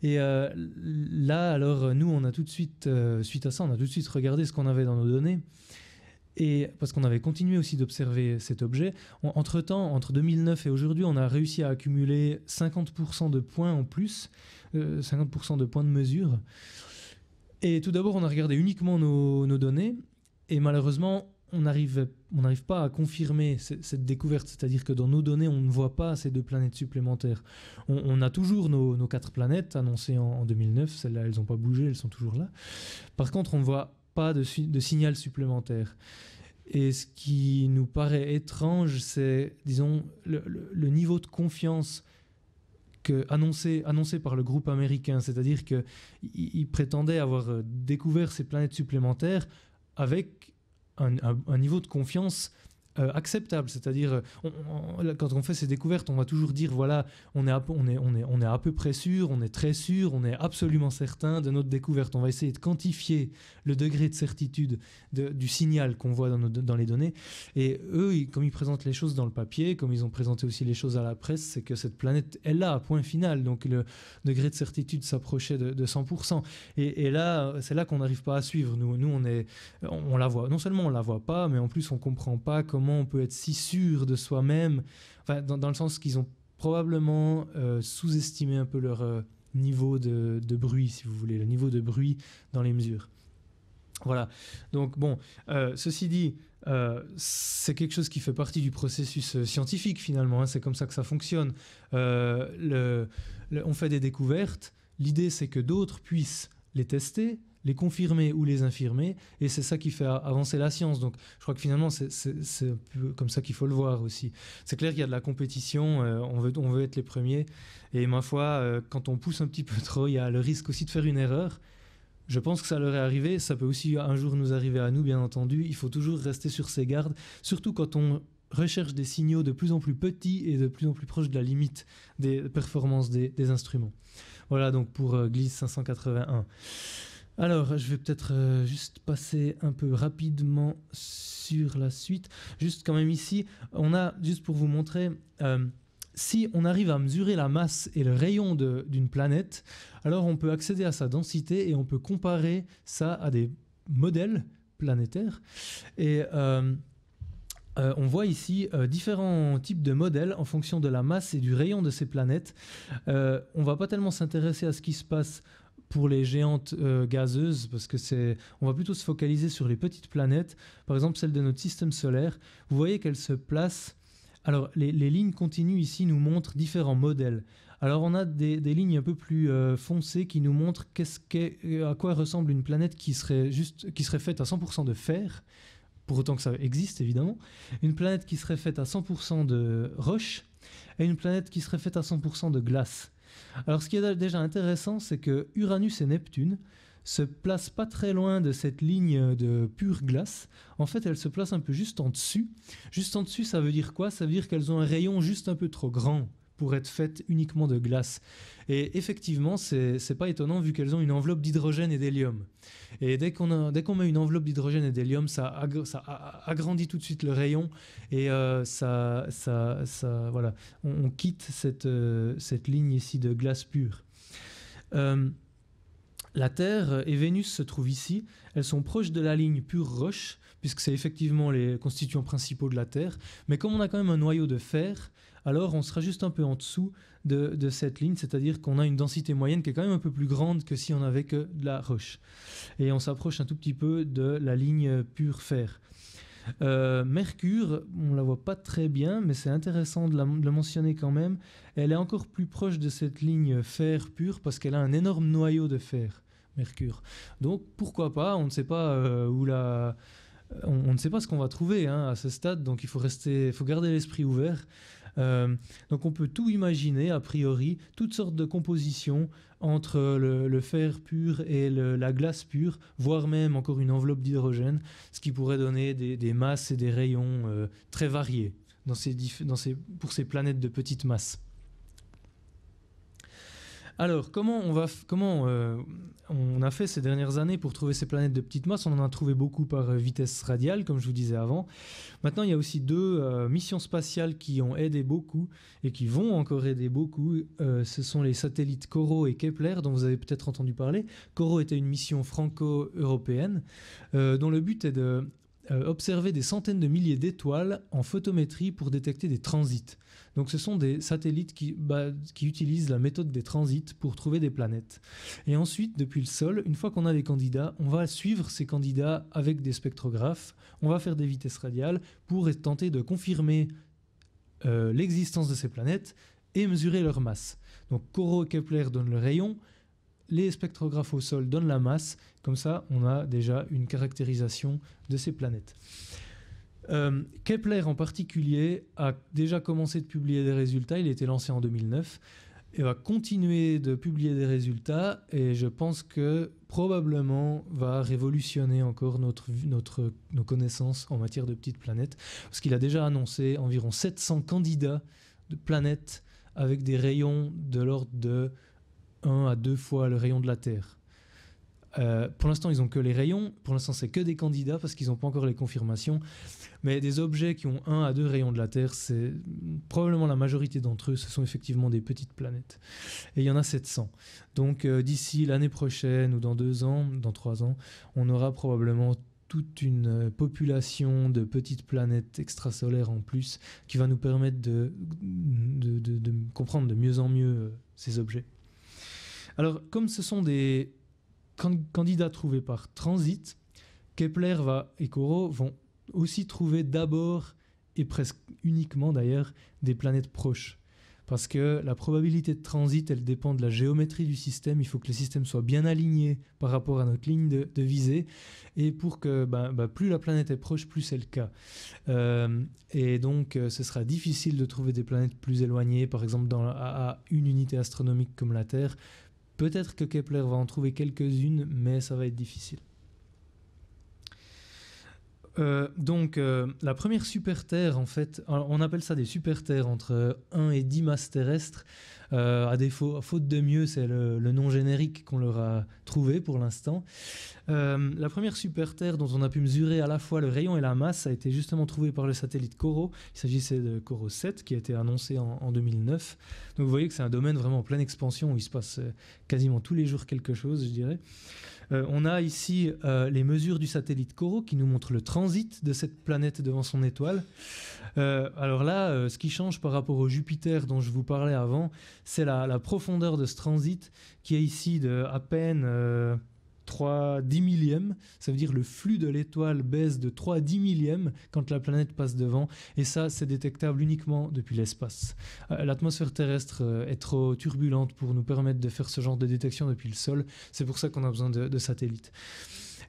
Et là, alors, nous, on a tout de suite, suite à ça, on a tout de suite regardé ce qu'on avait dans nos données. Et parce qu'on avait continué aussi d'observer cet objet. Entre-temps, entre 2009 et aujourd'hui, on a réussi à accumuler 50% de points en plus, 50% de points de mesure. Et tout d'abord, on a regardé uniquement nos données. Et malheureusement, on n'arrive pas à confirmer cette découverte. C'est-à-dire que dans nos données, on ne voit pas ces 2 planètes supplémentaires. On a toujours nos 4 planètes annoncées en 2009. Celles-là, elles n'ont pas bougé, elles sont toujours là. Par contre, on ne voit pas de signal supplémentaire. Et ce qui nous paraît étrange, c'est, disons, le niveau de confiance annoncé par le groupe américain. C'est-à-dire qu'il prétendait avoir découvert ces planètes supplémentaires avec un niveau de confiance acceptable. C'est-à-dire, quand on fait ces découvertes, on va toujours dire, voilà, on est à peu près sûr, on est très sûr, on est absolument certain de notre découverte. On va essayer de quantifier le degré de certitude du signal qu'on voit dans les données. Et eux, comme ils présentent les choses dans le papier, comme ils ont présenté aussi les choses à la presse, c'est que cette planète est là, point final. Donc le degré de certitude s'approchait de 100%. Et là, c'est là qu'on n'arrive pas à suivre. Nous on la voit. Non seulement on la voit pas, mais en plus on comprend pas comment on peut être si sûr de soi-même, enfin, dans le sens qu'ils ont probablement sous-estimé un peu leur niveau de bruit, si vous voulez, le niveau de bruit dans les mesures. Voilà. Donc bon, ceci dit, c'est quelque chose qui fait partie du processus scientifique finalement, hein, c'est comme ça que ça fonctionne. On fait des découvertes, l'idée c'est que d'autres puissent les tester, les confirmer ou les infirmer, et c'est ça qui fait avancer la science. Donc je crois que finalement c'est un peu comme ça qu'il faut le voir aussi. C'est clair qu'il y a de la compétition, on veut être les premiers, et ma foi, quand on pousse un petit peu trop, il y a le risque aussi de faire une erreur. Je pense que ça leur est arrivé, ça peut aussi un jour nous arriver à nous, bien entendu. Il faut toujours rester sur ses gardes, surtout quand on recherche des signaux de plus en plus petits et de plus en plus proches de la limite des performances des instruments. Voilà donc pour Gliese 581. Alors, je vais peut-être juste passer un peu rapidement sur la suite. Juste quand même ici, on a, juste pour vous montrer, si on arrive à mesurer la masse et le rayon d'une planète, alors on peut accéder à sa densité et on peut comparer ça à des modèles planétaires. Et on voit ici différents types de modèles en fonction de la masse et du rayon de ces planètes. On ne va pas tellement s'intéresser à ce qui se passe pour les géantes gazeuses, parce que on va plutôt se focaliser sur les petites planètes, par exemple celle de notre système solaire. Vous voyez qu'elle se place. Alors les lignes continues ici nous montrent différents modèles. Alors on a des lignes un peu plus foncées qui nous montrent à quoi ressemble une planète qui serait faite à 100% de fer, pour autant que ça existe évidemment, une planète qui serait faite à 100% de roche, et une planète qui serait faite à 100% de glace. Alors ce qui est déjà intéressant, c'est que Uranus et Neptune se placent pas très loin de cette ligne de pure glace. En fait, elles se placent un peu juste en dessus. Juste en dessus, ça veut dire quoi ? Ça veut dire qu'elles ont un rayon juste un peu trop grand pour être faites uniquement de glace. Et effectivement, c'est pas étonnant vu qu'elles ont une enveloppe d'hydrogène et d'hélium. Et dès qu'on met une enveloppe d'hydrogène et d'hélium, ça agrandit tout de suite le rayon et voilà, on quitte cette ligne ici de glace pure. La Terre et Vénus se trouvent ici. Elles sont proches de la ligne pure roche, puisque c'est effectivement les constituants principaux de la Terre. Mais comme on a quand même un noyau de fer, alors on sera juste un peu en dessous de cette ligne, c'est-à-dire qu'on a une densité moyenne qui est quand même un peu plus grande que si on n'avait que de la roche. Et on s'approche un tout petit peu de la ligne pure fer. Mercure, on ne la voit pas très bien, mais c'est intéressant de le mentionner quand même. Elle est encore plus proche de cette ligne fer pur parce qu'elle a un énorme noyau de fer, Mercure. Donc pourquoi pas, on ne sait pas on ne sait pas ce qu'on va trouver à ce stade, donc il faut garder l'esprit ouvert. Donc on peut tout imaginer, a priori, toutes sortes de compositions entre le fer pur et la glace pure, voire même encore une enveloppe d'hydrogène, ce qui pourrait donner des masses et des rayons très variés pour ces planètes de petite masse. Alors, comment on a fait ces dernières années pour trouver ces planètes de petite masse? On en a trouvé beaucoup par vitesse radiale, comme je vous disais avant. Maintenant, il y a aussi deux missions spatiales qui ont aidé beaucoup et qui vont encore aider beaucoup. Ce sont les satellites COROT et Kepler, dont vous avez peut-être entendu parler. COROT était une mission franco-européenne dont le but est de observer des centaines de milliers d'étoiles en photométrie pour détecter des transits. Donc ce sont des satellites qui utilisent la méthode des transits pour trouver des planètes. Et ensuite, depuis le sol, une fois qu'on a des candidats, on va suivre ces candidats avec des spectrographes, on va faire des vitesses radiales pour tenter de confirmer l'existence de ces planètes et mesurer leur masse. Donc COROT et Kepler donnent le rayon, les spectrographes au sol donnent la masse, comme ça on a déjà une caractérisation de ces planètes. Kepler en particulier a déjà commencé de publier des résultats, il a été lancé en 2009 et va continuer de publier des résultats et je pense que probablement va révolutionner encore nos connaissances en matière de petites planètes parce qu'il a déjà annoncé environ 700 candidats de planètes avec des rayons de l'ordre de 1 à 2 fois le rayon de la Terre. Pour l'instant, ils n'ont que les rayons. Pour l'instant, c'est que des candidats parce qu'ils n'ont pas encore les confirmations. Mais des objets qui ont 1 à 2 rayons de la Terre, c'est probablement la majorité d'entre eux, ce sont effectivement des petites planètes. Et il y en a 700. Donc d'ici l'année prochaine ou dans 2 ans, dans 3 ans, on aura probablement toute une population de petites planètes extrasolaires en plus qui va nous permettre de comprendre de mieux en mieux ces objets. Alors, comme ce sont des candidats trouvés par transit, Kepler et COROT vont aussi trouver d'abord, et presque uniquement d'ailleurs, des planètes proches. Parce que la probabilité de transit, elle dépend de la géométrie du système. Il faut que le système soit bien aligné par rapport à notre ligne de visée. Et pour que plus la planète est proche, plus c'est le cas. Et donc, ce sera difficile de trouver des planètes plus éloignées, par exemple à une unité astronomique comme la Terre. Peut-être que Kepler va en trouver quelques-unes, mais ça va être difficile. Donc, la première super-Terre, en fait, on appelle ça des super-Terres entre 1 et 10 masses terrestres. À faute de mieux, c'est le nom générique qu'on leur a trouvé pour l'instant. La première super-Terre dont on a pu mesurer à la fois le rayon et la masse a été justement trouvée par le satellite COROT. Il s'agissait de COROT 7 qui a été annoncé en 2009. Donc vous voyez que c'est un domaine vraiment en pleine expansion où il se passe quasiment tous les jours quelque chose, je dirais. On a ici les mesures du satellite COROT qui nous montrent le transit de cette planète devant son étoile. Alors là, ce qui change par rapport au Jupiter dont je vous parlais avant, c'est la profondeur de ce transit qui est ici de à peine 3/10 millièmes. Ça veut dire le flux de l'étoile baisse de 3/10 millièmes quand la planète passe devant. Et ça, c'est détectable uniquement depuis l'espace. L'atmosphère terrestre est trop turbulente pour nous permettre de faire ce genre de détection depuis le sol. C'est pour ça qu'on a besoin de satellites.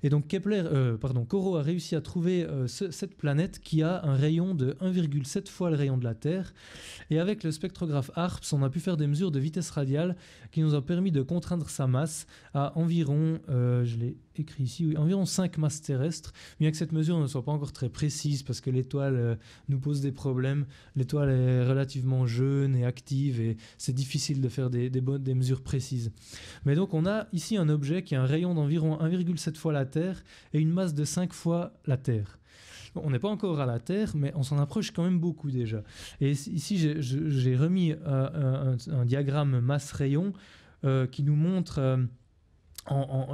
Et donc COROT a réussi à trouver cette planète qui a un rayon de 1,7 fois le rayon de la Terre. Et avec le spectrographe HARPS, on a pu faire des mesures de vitesse radiale qui nous ont permis de contraindre sa masse à environ, je l'ai écrit ici, oui, environ 5 masses terrestres. Bien que cette mesure ne soit pas encore très précise parce que l'étoile nous pose des problèmes. L'étoile est relativement jeune et active et c'est difficile de faire des mesures précises. Mais donc on a ici un objet qui a un rayon d'environ 1,7 fois la Terre et une masse de 5 fois la Terre. On n'est pas encore à la Terre, mais on s'en approche quand même beaucoup déjà. Et ici, j'ai remis un diagramme masse-rayon qui nous montre,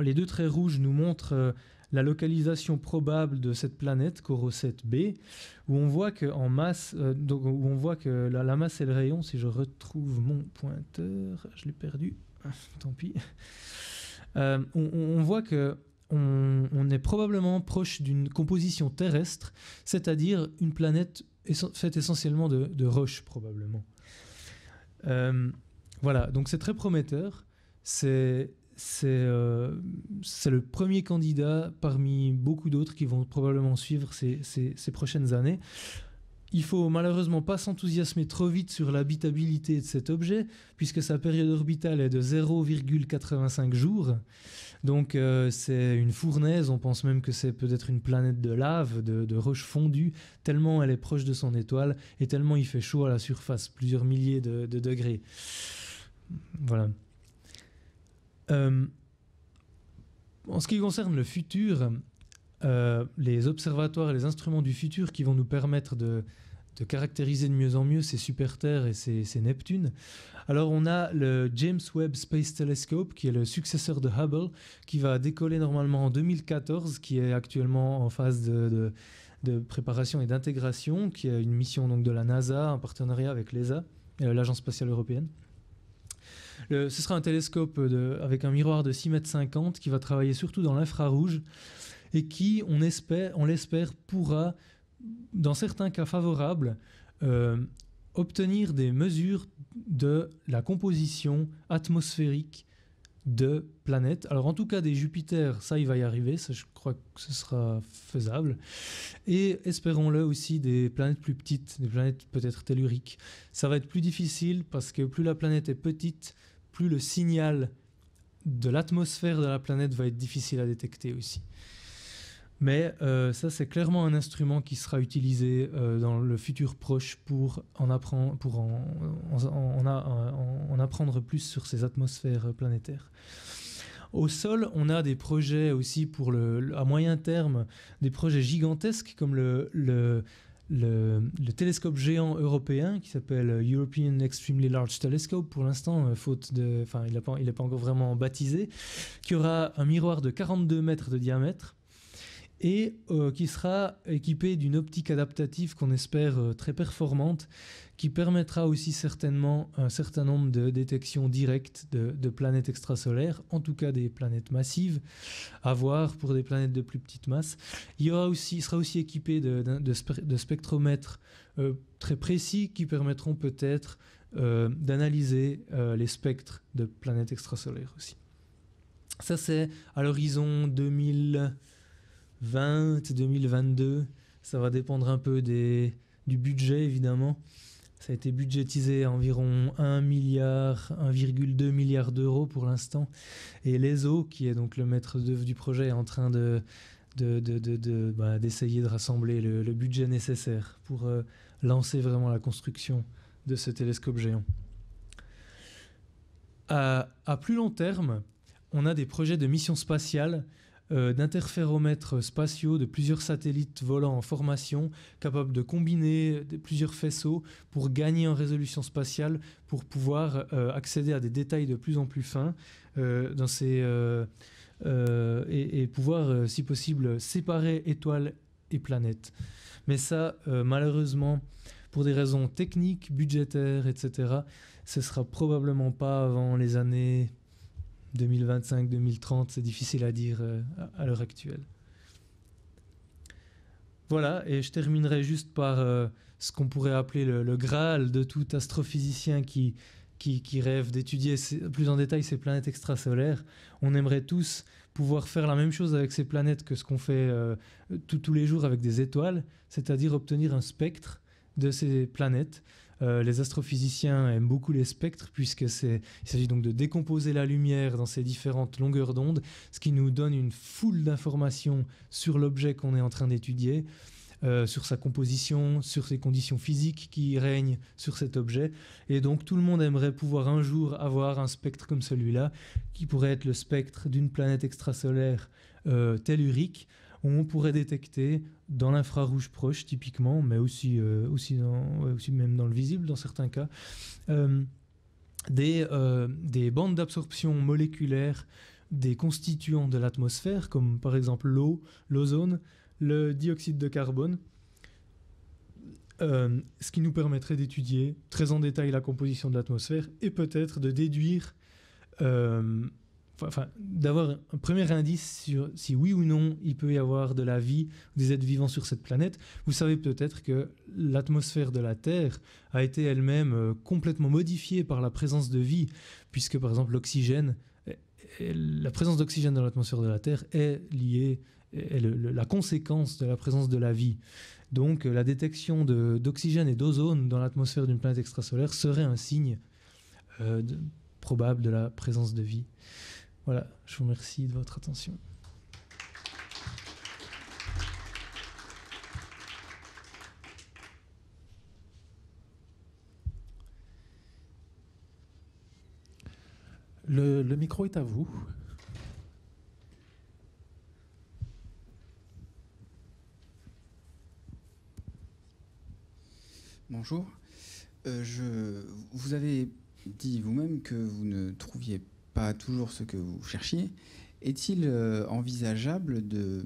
les deux traits rouges nous montrent la localisation probable de cette planète, COROT 7b, où on voit que en masse, où on voit que la masse et le rayon, si je retrouve mon pointeur, je l'ai perdu, tant pis, on voit que on est probablement proche d'une composition terrestre, c'est-à-dire une planète faite essentiellement de roches, probablement. Voilà, donc c'est très prometteur. C'est le premier candidat parmi beaucoup d'autres qui vont probablement suivre ces prochaines années. Il faut malheureusement pas s'enthousiasmer trop vite sur l'habitabilité de cet objet, puisque sa période orbitale est de 0,85 jours. Donc c'est une fournaise, on pense même que c'est peut-être une planète de lave, de roches fondues, tellement elle est proche de son étoile et tellement il fait chaud à la surface, plusieurs milliers de degrés. Voilà. En ce qui concerne le futur, les observatoires et les instruments du futur qui vont nous permettre de caractériser de mieux en mieux ces super-Terres et ces Neptunes. Alors on a le James Webb Space Telescope qui est le successeur de Hubble qui va décoller normalement en 2014, qui est actuellement en phase de préparation et d'intégration, qui est une mission donc de la NASA en partenariat avec l'ESA, l'Agence spatiale européenne. Ce sera un télescope avec un miroir de 6,50 m qui va travailler surtout dans l'infrarouge et qui, on l'espère, pourra, dans certains cas favorables, obtenir des mesures de la composition atmosphérique de planètes. Alors en tout cas des Jupiters, ça il va y arriver, ça, je crois que ce sera faisable. Et espérons-le aussi des planètes plus petites, des planètes peut-être telluriques. Ça va être plus difficile parce que plus la planète est petite, plus le signal de l'atmosphère de la planète va être difficile à détecter aussi. Mais ça, c'est clairement un instrument qui sera utilisé dans le futur proche pour en apprendre plus sur ces atmosphères planétaires. Au sol, on a des projets aussi à moyen terme, des projets gigantesques comme le télescope géant européen qui s'appelle European Extremely Large Telescope pour l'instant, il n'est pas encore vraiment baptisé, qui aura un miroir de 42 mètres de diamètre et qui sera équipé d'une optique adaptative qu'on espère très performante, qui permettra aussi certainement un certain nombre de détections directes de planètes extrasolaires, en tout cas des planètes massives, à voir pour des planètes de plus petite masse. Il sera aussi équipé de spectromètres très précis qui permettront peut-être d'analyser les spectres de planètes extrasolaires aussi. Ça, c'est à l'horizon 2020-2022, ça va dépendre un peu du budget évidemment. Ça a été budgétisé à environ 1,2 milliard d'euros pour l'instant. Et l'ESO, qui est donc le maître d'œuvre du projet, est en train d'essayer de rassembler le budget nécessaire pour lancer vraiment la construction de ce télescope géant. À plus long terme, on a des projets de mission spatiale, d'interféromètres spatiaux de plusieurs satellites volants en formation, capables de combiner plusieurs faisceaux pour gagner en résolution spatiale, pour pouvoir accéder à des détails de plus en plus fins et pouvoir, si possible, séparer étoiles et planètes. Mais ça, malheureusement, pour des raisons techniques, budgétaires, etc., ce ne sera probablement pas avant les années 2025-2030, c'est difficile à dire à l'heure actuelle. Voilà, et je terminerai juste par ce qu'on pourrait appeler le Graal de tout astrophysicien qui rêve d'étudier plus en détail ces planètes extrasolaires. On aimerait tous pouvoir faire la même chose avec ces planètes que ce qu'on fait tous les jours avec des étoiles, c'est-à-dire obtenir un spectre de ces planètes. Les astrophysiciens aiment beaucoup les spectres puisqu'il s'agit donc de décomposer la lumière dans ses différentes longueurs d'onde, ce qui nous donne une foule d'informations sur l'objet qu'on est en train d'étudier, sur sa composition, sur ses conditions physiques qui règnent sur cet objet. Et donc tout le monde aimerait pouvoir un jour avoir un spectre comme celui-là, qui pourrait être le spectre d'une planète extrasolaire tellurique, où on pourrait détecter dans l'infrarouge proche typiquement, mais aussi même dans le visible dans certains cas, des bandes d'absorption moléculaire des constituants de l'atmosphère, comme par exemple l'eau, l'ozone, le dioxyde de carbone, ce qui nous permettrait d'étudier très en détail la composition de l'atmosphère et peut-être de déduire d'avoir un premier indice sur si oui ou non il peut y avoir de la vie, des êtres vivants sur cette planète. Vous savez peut-être que l'atmosphère de la Terre a été elle-même complètement modifiée par la présence de vie, puisque par exemple la présence d'oxygène dans l'atmosphère de la Terre est liée, est la conséquence de la présence de la vie. Donc la détection d'oxygène et d'ozone dans l'atmosphère d'une planète extrasolaire serait un signe probable de la présence de vie. Voilà, je vous remercie de votre attention.
Le micro est à vous.
Bonjour. Vous avez dit vous-même que vous ne trouviez pas toujours ce que vous cherchiez. Est-il envisageable de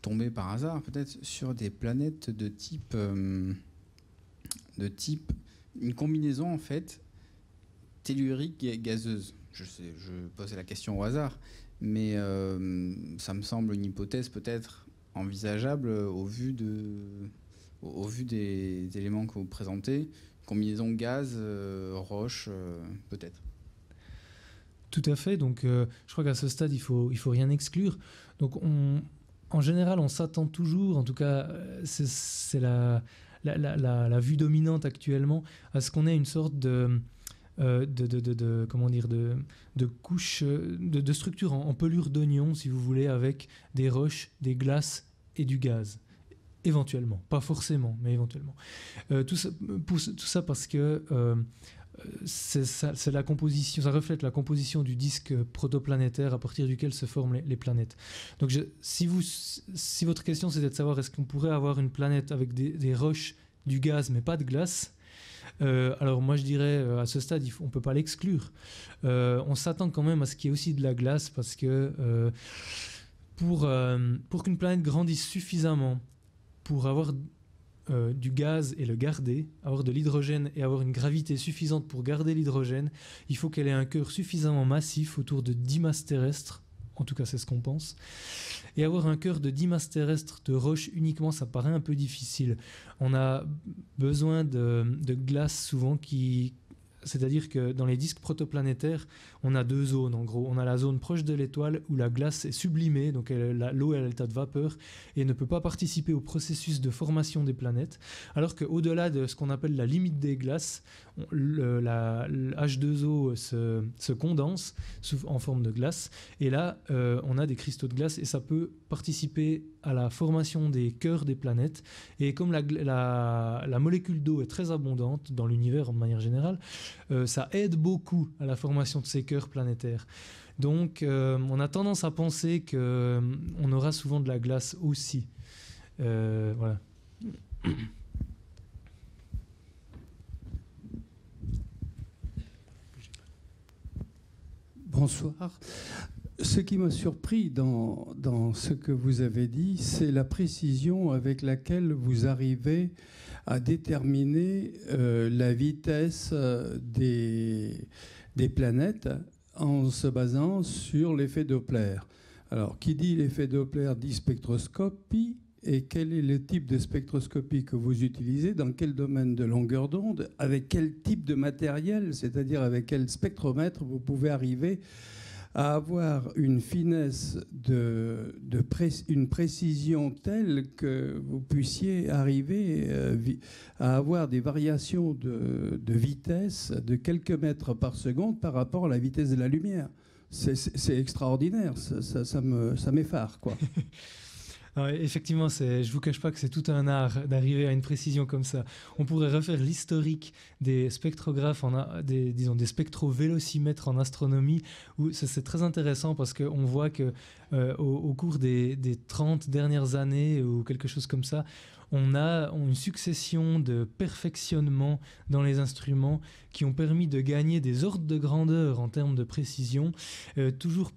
tomber par hasard peut-être sur des planètes de type une combinaison en fait tellurique et gazeuse? Je posais la question au hasard, mais ça me semble une hypothèse peut-être envisageable au vu des éléments que vous présentez. Combinaison gaz, roche, peut-être.
Tout à fait. Donc, je crois qu'à ce stade, il faut rien exclure. Donc, en général, on s'attend toujours, en tout cas, c'est la vue dominante actuellement, à ce qu'on ait une sorte de couche, de structure en pelure d'oignon, si vous voulez, avec des roches, des glaces et du gaz. Éventuellement, pas forcément, mais éventuellement. Tout ça parce que c'est la composition, ça reflète la composition du disque protoplanétaire à partir duquel se forment les planètes. Donc, si votre question c'était de savoir est-ce qu'on pourrait avoir une planète avec des roches, du gaz, mais pas de glace, alors moi je dirais à ce stade on ne peut pas l'exclure. On s'attend quand même à ce qu'il y ait aussi de la glace parce que pour qu'une planète grandisse suffisamment pour avoir du gaz et le garder, avoir de l'hydrogène et avoir une gravité suffisante pour garder l'hydrogène, il faut qu'elle ait un cœur suffisamment massif, autour de 10 masses terrestres, en tout cas c'est ce qu'on pense. Et avoir un cœur de 10 masses terrestres de roche uniquement, ça paraît un peu difficile. On a besoin de glace souvent c'est-à-dire que dans les disques protoplanétaires, on a deux zones en gros. On a la zone proche de l'étoile où la glace est sublimée, donc l'eau est à l'état de vapeur et ne peut pas participer au processus de formation des planètes. Alors qu'au-delà de ce qu'on appelle la limite des glaces, le H2O se condense en forme de glace. Et là, on a des cristaux de glace et ça peut participer à la formation des cœurs des planètes. Et comme la molécule d'eau est très abondante dans l'univers de manière générale, ça aide beaucoup à la formation de ces cœurs planétaires. Donc on a tendance à penser qu'on aura souvent de la glace aussi. Voilà.
Bonsoir. Ce qui m'a surpris dans ce que vous avez dit, c'est la précision avec laquelle vous arrivez à déterminer la vitesse des planètes en se basant sur l'effet Doppler. Alors, qui dit l'effet Doppler dit spectroscopie. Et quel est le type de spectroscopie que vous utilisez? Dans quel domaine de longueur d'onde? Avec quel type de matériel? C'est-à-dire avec quel spectromètre vous pouvez arriver à avoir une finesse, une précision telle que vous puissiez arriver à avoir des variations de vitesse de quelques mètres par seconde par rapport à la vitesse de la lumière. C'est extraordinaire, ça m'effare, quoi.
Alors, effectivement, je ne vous cache pas que c'est tout un art d'arriver à une précision comme ça. On pourrait refaire l'historique des spectrographes, des spectrovélocimètres en astronomie, où c'est très intéressant parce qu'on voit qu'au cours des 30 dernières années ou quelque chose comme ça, on a une succession de perfectionnements dans les instruments qui ont permis de gagner des ordres de grandeur en termes de précision, toujours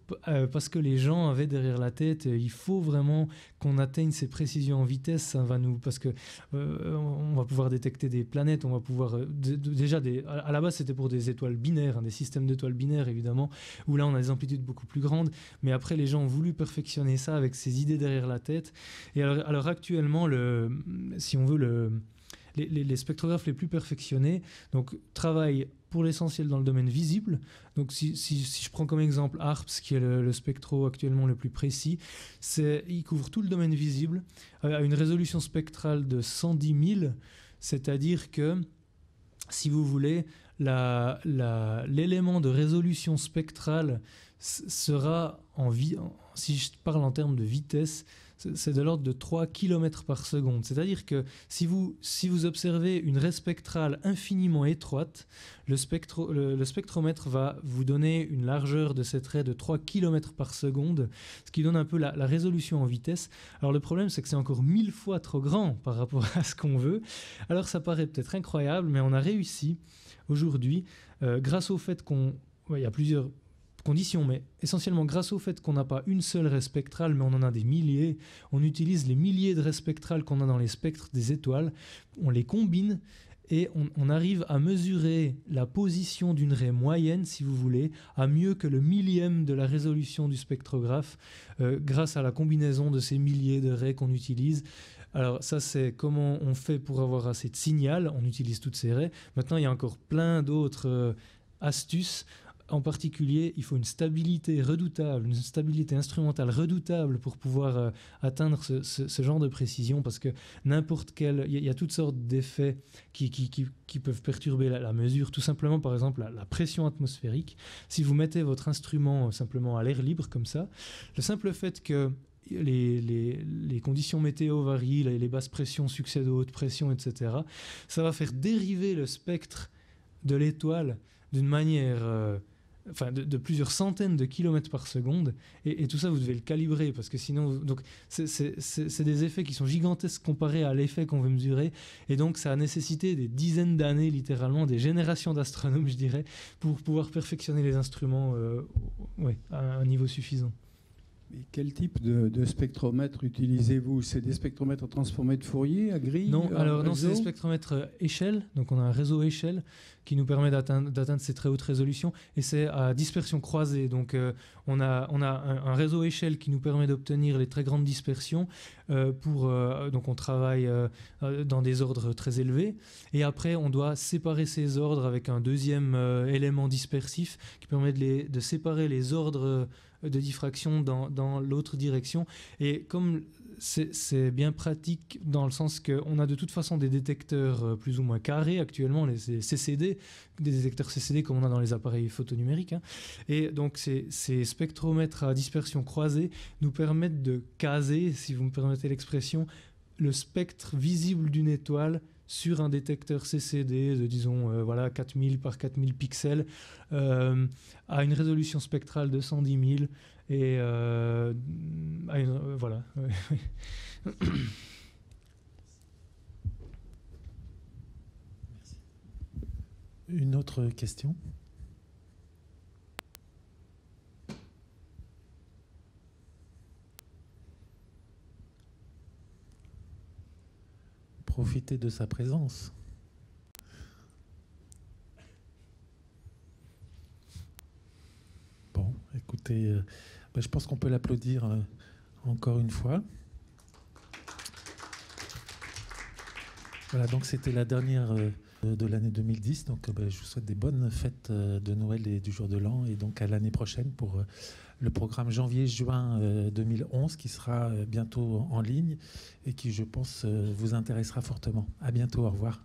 parce que les gens avaient derrière la tête, il faut vraiment qu'on atteigne ces précisions en vitesse, ça va parce que on va pouvoir détecter des planètes, on va pouvoir déjà à la base c'était pour des étoiles binaires, des systèmes d'étoiles binaires évidemment, où là on a des amplitudes beaucoup plus grandes, mais après les gens ont voulu perfectionner ça avec ces idées derrière la tête. Et alors actuellement, si on veut, les spectrographes les plus perfectionnés travaillent pour l'essentiel dans le domaine visible. Donc si je prends comme exemple HARPS, qui est le spectro actuellement le plus précis, il couvre tout le domaine visible à une résolution spectrale de 110 000, c'est-à-dire que, si vous voulez, l'élément de résolution spectrale sera, si je parle en termes de vitesse, c'est de l'ordre de 3 km par seconde. C'est-à-dire que si vous observez une raie spectrale infiniment étroite, le spectromètre va vous donner une largeur de cette raie de 3 km par seconde, ce qui donne un peu la résolution en vitesse. Alors le problème, c'est que c'est encore 1000 fois trop grand par rapport à ce qu'on veut. Alors ça paraît peut-être incroyable, mais on a réussi aujourd'hui, grâce au fait il y a plusieurs conditions, mais essentiellement grâce au fait qu'on n'a pas une seule raie spectrale, mais on en a des milliers. On utilise les milliers de raies spectrales qu'on a dans les spectres des étoiles, on les combine et on arrive à mesurer la position d'une raie moyenne, si vous voulez, à mieux que le millième de la résolution du spectrographe, grâce à la combinaison de ces milliers de raies qu'on utilise. Alors ça, c'est comment on fait pour avoir assez de signal. On utilise toutes ces raies. Maintenant, il y a encore plein d'autres astuces. En particulier, il faut une stabilité redoutable, une stabilité instrumentale redoutable pour pouvoir atteindre ce genre de précision, parce que n'importe quel... Il y a toutes sortes d'effets qui peuvent perturber la mesure. Tout simplement, par exemple, la pression atmosphérique. Si vous mettez votre instrument simplement à l'air libre, comme ça, le simple fait que les conditions météo varient, les basses pressions succèdent aux hautes pressions, etc., ça va faire dériver le spectre de l'étoile d'une manière... de plusieurs centaines de kilomètres par seconde, et tout ça vous devez le calibrer, parce que sinon donc c'est des effets qui sont gigantesques comparés à l'effet qu'on veut mesurer, et donc ça a nécessité des dizaines d'années, littéralement des générations d'astronomes, je dirais, pour pouvoir perfectionner les instruments à un niveau suffisant.
Et quel type de spectromètre utilisez-vous? C'est des spectromètres transformés de Fourier à grille?
Non, c'est des spectromètres échelle. Donc on a un réseau échelle qui nous permet d'atteindre ces très hautes résolutions, et c'est à dispersion croisée. Donc on a un réseau échelle qui nous permet d'obtenir les très grandes dispersions. Donc on travaille dans des ordres très élevés, et après on doit séparer ces ordres avec un deuxième élément dispersif qui permet de séparer les ordres de diffraction dans l'autre direction. Et comme c'est bien pratique dans le sens qu'on a de toute façon des détecteurs plus ou moins carrés actuellement, les CCD, des détecteurs CCD comme on a dans les appareils photonumériques, hein. Et donc ces spectromètres à dispersion croisée nous permettent de caser, si vous me permettez l'expression, le spectre visible d'une étoile sur un détecteur CCD de, disons, 4000 par 4000 pixels, à une résolution spectrale de 110 000, et voilà.
Une autre question? Profiter de sa présence. Bon, écoutez, je pense qu'on peut l'applaudir encore une fois. Voilà, donc c'était la dernière de l'année 2010. Donc je vous souhaite des bonnes fêtes de Noël et du jour de l'an, et donc à l'année prochaine pour le programme janvier-juin 2011 qui sera bientôt en ligne et qui, je pense, vous intéressera fortement. À bientôt, au revoir.